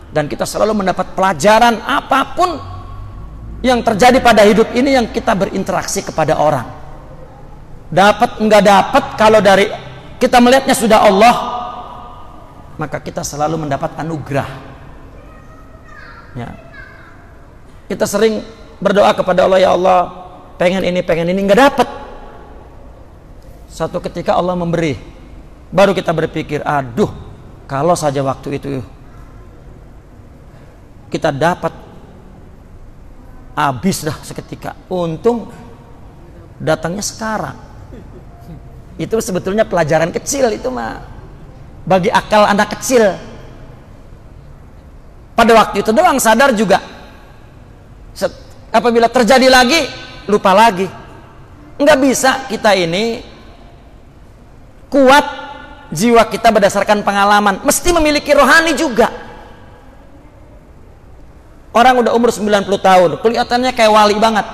dan kita selalu mendapat pelajaran apapun yang terjadi pada hidup ini yang kita berinteraksi kepada orang. Dapat enggak dapat, kalau dari kita melihatnya sudah Allah, maka kita selalu mendapat anugerah, ya. Kita sering berdoa kepada Allah, ya Allah pengen ini enggak dapat. Satu ketika Allah memberi, baru kita berpikir, aduh kalau saja waktu itu kita dapat, habis dah seketika. Untung datangnya sekarang. Itu sebetulnya pelajaran kecil itu mah, bagi akal anak kecil. Pada waktu itu doang sadar juga. Apabila terjadi lagi, lupa lagi. Enggak bisa kita ini kuat jiwa kita berdasarkan pengalaman, mesti memiliki rohani juga. Orang udah umur 90 tahun, kelihatannya kayak wali banget.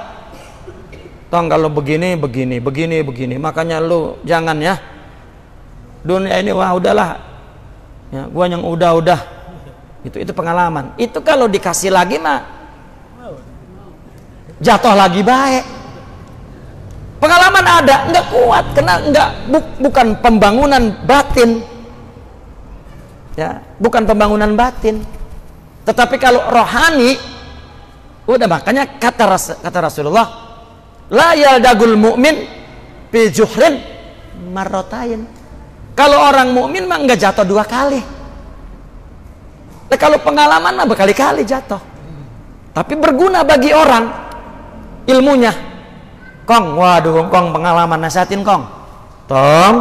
Tong kalau begini, makanya lu jangan ya. Dunia ini wah udahlah. Ya, gua yang udah. Itu pengalaman. Itu kalau dikasih lagi mah jatuh lagi baik. Pengalaman ada, enggak kuat, karena bukan pembangunan batin. Ya, bukan pembangunan batin. Tetapi kalau rohani, udah, makanya kata Rasulullah, la yaldagul mu'min fi juhrin marrotain. Kalau orang mukmin mah enggak jatuh 2 kali. Nah, kalau pengalaman mah berkali-kali jatuh. Tapi berguna bagi orang ilmunya. Kong, waduh, Kong pengalaman nasihatin Kong. Tong,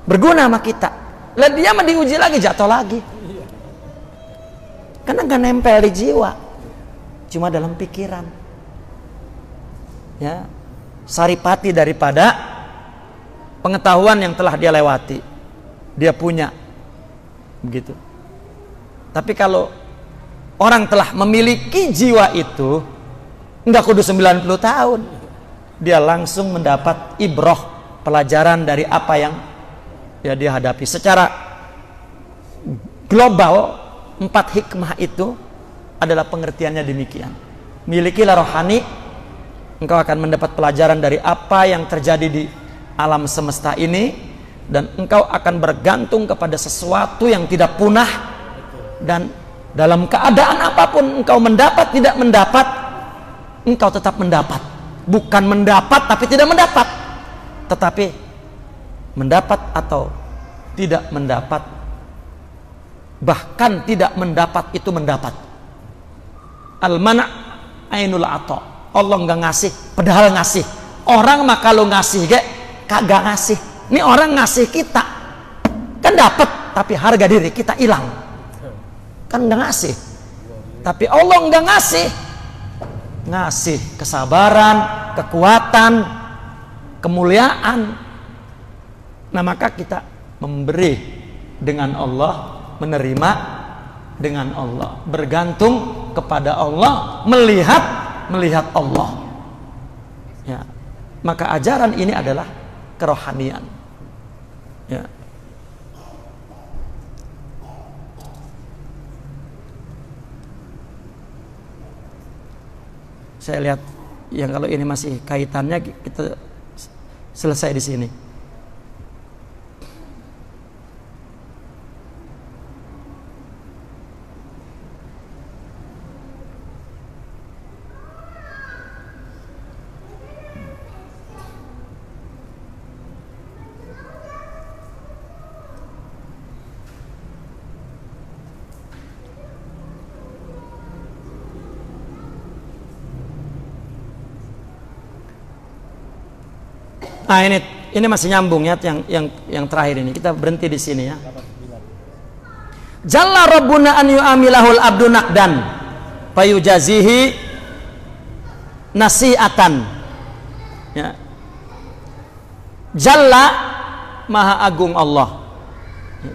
berguna sama kita. Lah dia mah diuji lagi, jatuh lagi. Karena enggak nempel di jiwa. Cuma dalam pikiran. Ya, saripati daripada pengetahuan yang telah dia lewati, dia punya, begitu. Tapi kalau orang telah memiliki jiwa itu, enggak kudu 90 tahun, dia langsung mendapat ibroh, pelajaran dari apa yang ya dia hadapi. Secara global, 4 hikmah itu adalah pengertiannya demikian. Milikilah rohani, engkau akan mendapat pelajaran dari apa yang terjadi di alam semesta ini, dan engkau akan bergantung kepada sesuatu yang tidak punah, dan dalam keadaan apapun engkau mendapat tidak mendapat, engkau tetap mendapat. Bukan mendapat tapi tidak mendapat, tetapi mendapat atau tidak mendapat, bahkan tidak mendapat itu mendapat. Al-mana' ainul ata'. Allah nggak ngasih, padahal ngasih. Orang mah kalau ngasih kagak ngasih. Ini orang ngasih kita, kan dapat, tapi harga diri kita hilang. Kan nggak ngasih. Tapi Allah nggak ngasih. Ngasih kesabaran, kekuatan, kemuliaan. Nah, maka kita memberi dengan Allah, menerima dengan Allah, bergantung kepada Allah, melihat Allah, ya. Maka ajaran ini adalah kerohanian, ya. Saya lihat yang kalau ini masih kaitannya, kita selesai di sini. Nah, ini masih nyambung ya, yang terakhir ini. Kita berhenti di sini ya. Jalla rabbuna an yu'amilahul abdu naqdan fayujazihi nasi'atan. Ya. Jalla, maha agung Allah.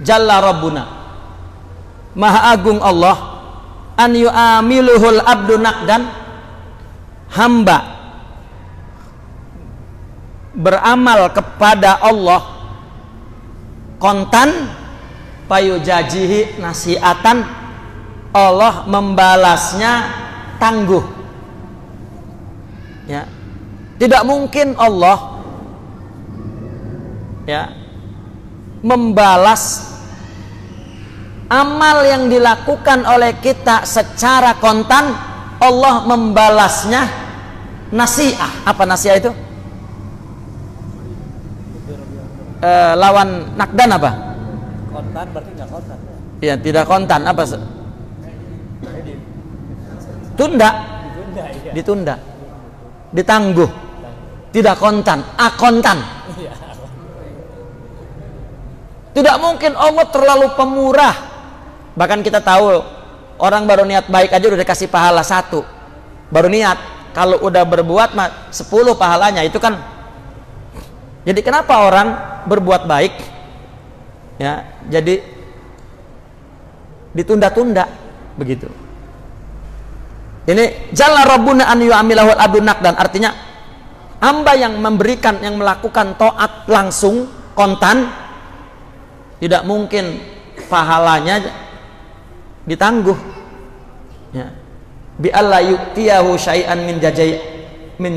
Jalla Rabbuna, maha agung Allah. An yu'amiluhul abdu naqdan, hamba beramal kepada Allah kontan, payujajihi nasiatan, Allah membalasnya tangguh. Ya, tidak mungkin Allah ya membalas amal yang dilakukan oleh kita secara kontan, Allah membalasnya nasiah. Apa nasiah itu? Lawan nakdan apa? Kontan berarti nggak kontan. Iya, tidak kontan. Apa? Tunda. Ditunda. Ditangguh. Tidak kontan, akontan. Tidak mungkin Allah terlalu pemurah. Bahkan kita tahu orang baru niat baik aja udah dikasih pahala 1. Baru niat. Kalau udah berbuat 10 pahalanya. Itu kan. Jadi kenapa orang berbuat baik ya jadi ditunda-tunda begitu? Ini jalla rabbuna an yu'amilahul abdu naqdan, artinya hamba yang memberikan, yang melakukan taat langsung kontan, tidak mungkin pahalanya ditangguh ya. Bi alla yu'tiyahu syai'an min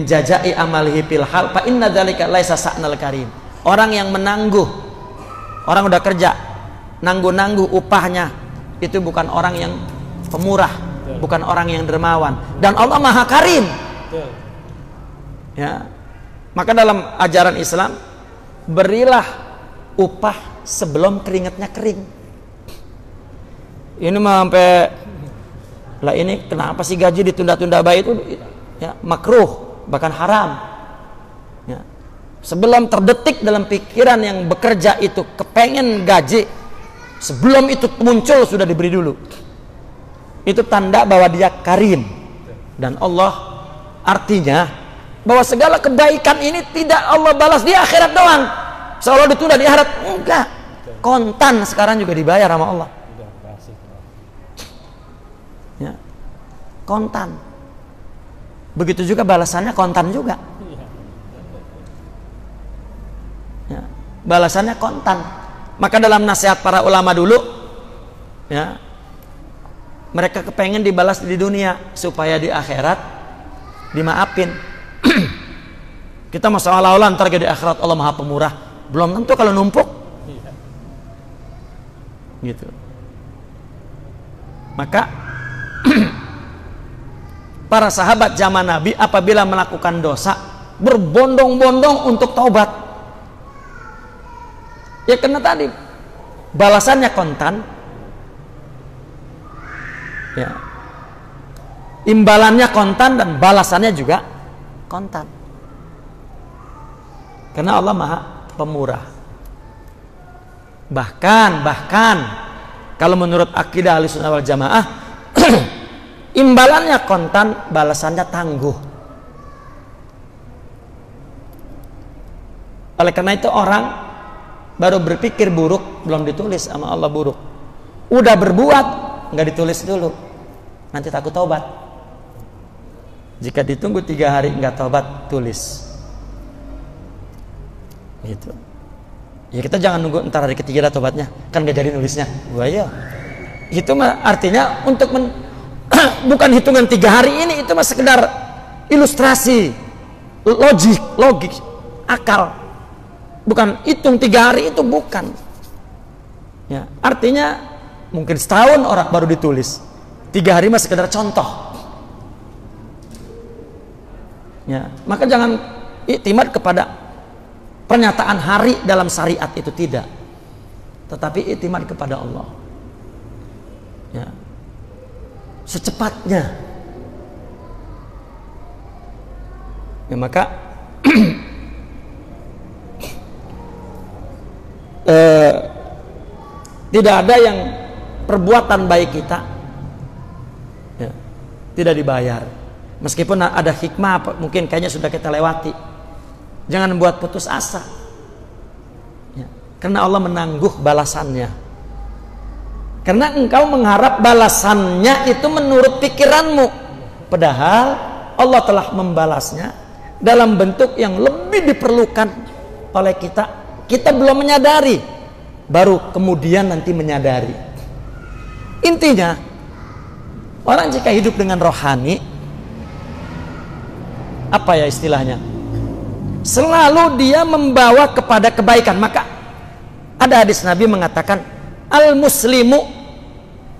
jajai amalihi fil hal fa inna dzalika laisa sa'nal karim. Orang yang menangguh, orang udah kerja nangguh-nangguh upahnya, itu bukan orang yang pemurah, bukan orang yang dermawan, dan Allah Maha Karim. Ya. Maka dalam ajaran Islam, berilah upah sebelum keringatnya kering. Ini mah sampai lah, ini kenapa sih gaji ditunda-tunda baik itu ya, makruh, bahkan haram ya. Sebelum terdetik dalam pikiran yang bekerja itu kepengen gaji, sebelum itu muncul sudah diberi dulu. Itu tanda bahwa dia karim. Dan Allah artinya bahwa segala kebaikan ini tidak Allah balas di akhirat doang, seolah ditunda di akhirat. Enggak, kontan sekarang juga dibayar sama Allah ya, kontan. Begitu juga balasannya kontan juga ya, balasannya kontan. Maka dalam nasihat para ulama dulu ya, mereka kepengen dibalas di dunia supaya di akhirat dimaafin. Kita masalah olah ntar di akhirat Allah Maha Pemurah, belum tentu kalau numpuk gitu. Maka para sahabat zaman Nabi apabila melakukan dosa berbondong-bondong untuk taubat ya, karena tadi balasannya kontan ya, imbalannya kontan dan balasannya juga kontan, karena Allah Maha Pemurah. Bahkan kalau menurut akidah Ahlussunnah wal Jamaah imbalannya kontan, balasannya tangguh. Oleh karena itu orang baru berpikir buruk belum ditulis sama Allah buruk, udah berbuat nggak ditulis dulu, nanti takut taubat. Jika ditunggu 3 hari nggak taubat, tulis gitu ya. Kita jangan nunggu ntar hari ketiga taubatnya, kan nggak jadi nulisnya. Wah ya, itu mah artinya untuk bukan hitungan 3 hari ini, itu mah sekedar ilustrasi logik akal, bukan hitung 3 hari itu, bukan ya. Artinya mungkin setahun orang baru ditulis, 3 hari mah sekedar contoh ya. Maka jangan iktimad kepada pernyataan hari dalam syariat, itu tidak, tetapi iktimad kepada Allah ya, secepatnya ya. Maka tidak ada yang perbuatan baik kita ya, tidak dibayar, meskipun ada hikmah mungkin kayaknya sudah kita lewati. Jangan buat putus asa Karena Allah menangguh balasannya. Karena engkau mengharap balasannya itu menurut pikiranmu. Padahal Allah telah membalasnya dalam bentuk yang lebih diperlukan oleh kita. Kita belum menyadari, baru kemudian nanti menyadari. Intinya, orang jika hidup dengan rohani, apa ya istilahnya, selalu dia membawa kepada kebaikan. Maka ada hadis Nabi mengatakan, al-muslimu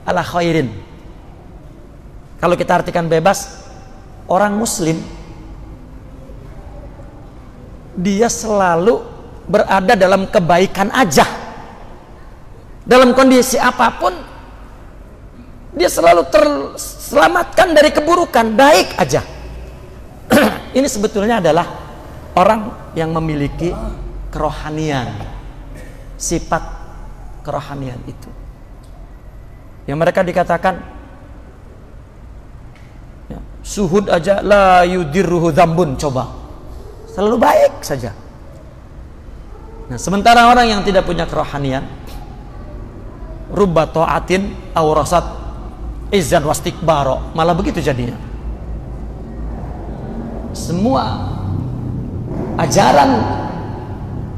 ala khairin. Kalau kita artikan bebas, orang muslim dia selalu berada dalam kebaikan aja. Dalam kondisi apapun dia selalu terselamatkan dari keburukan, baik aja. Ini sebetulnya adalah orang yang memiliki kerohanian, sifat kerohanian itu. Yang mereka dikatakan ya, suhud aja la yudirruhu dzambun, coba. Selalu baik saja. Nah, sementara orang yang tidak punya kerohanian, rubba ta'atin awrasat izzan wastikbaro, malah begitu jadinya. Semua ajaran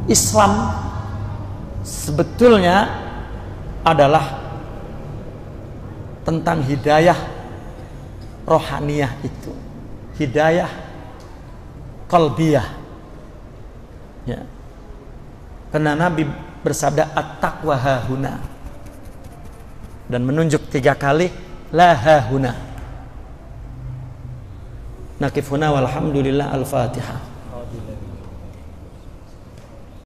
Islam sebetulnya adalah tentang hidayah rohaniyah itu, hidayah qalbiyah. Ya. Karena Nabi bersabda at-taqwa hahuna, dan menunjuk 3 kali la hahuna. Nakifuna walhamdulillah, al-Fatihah.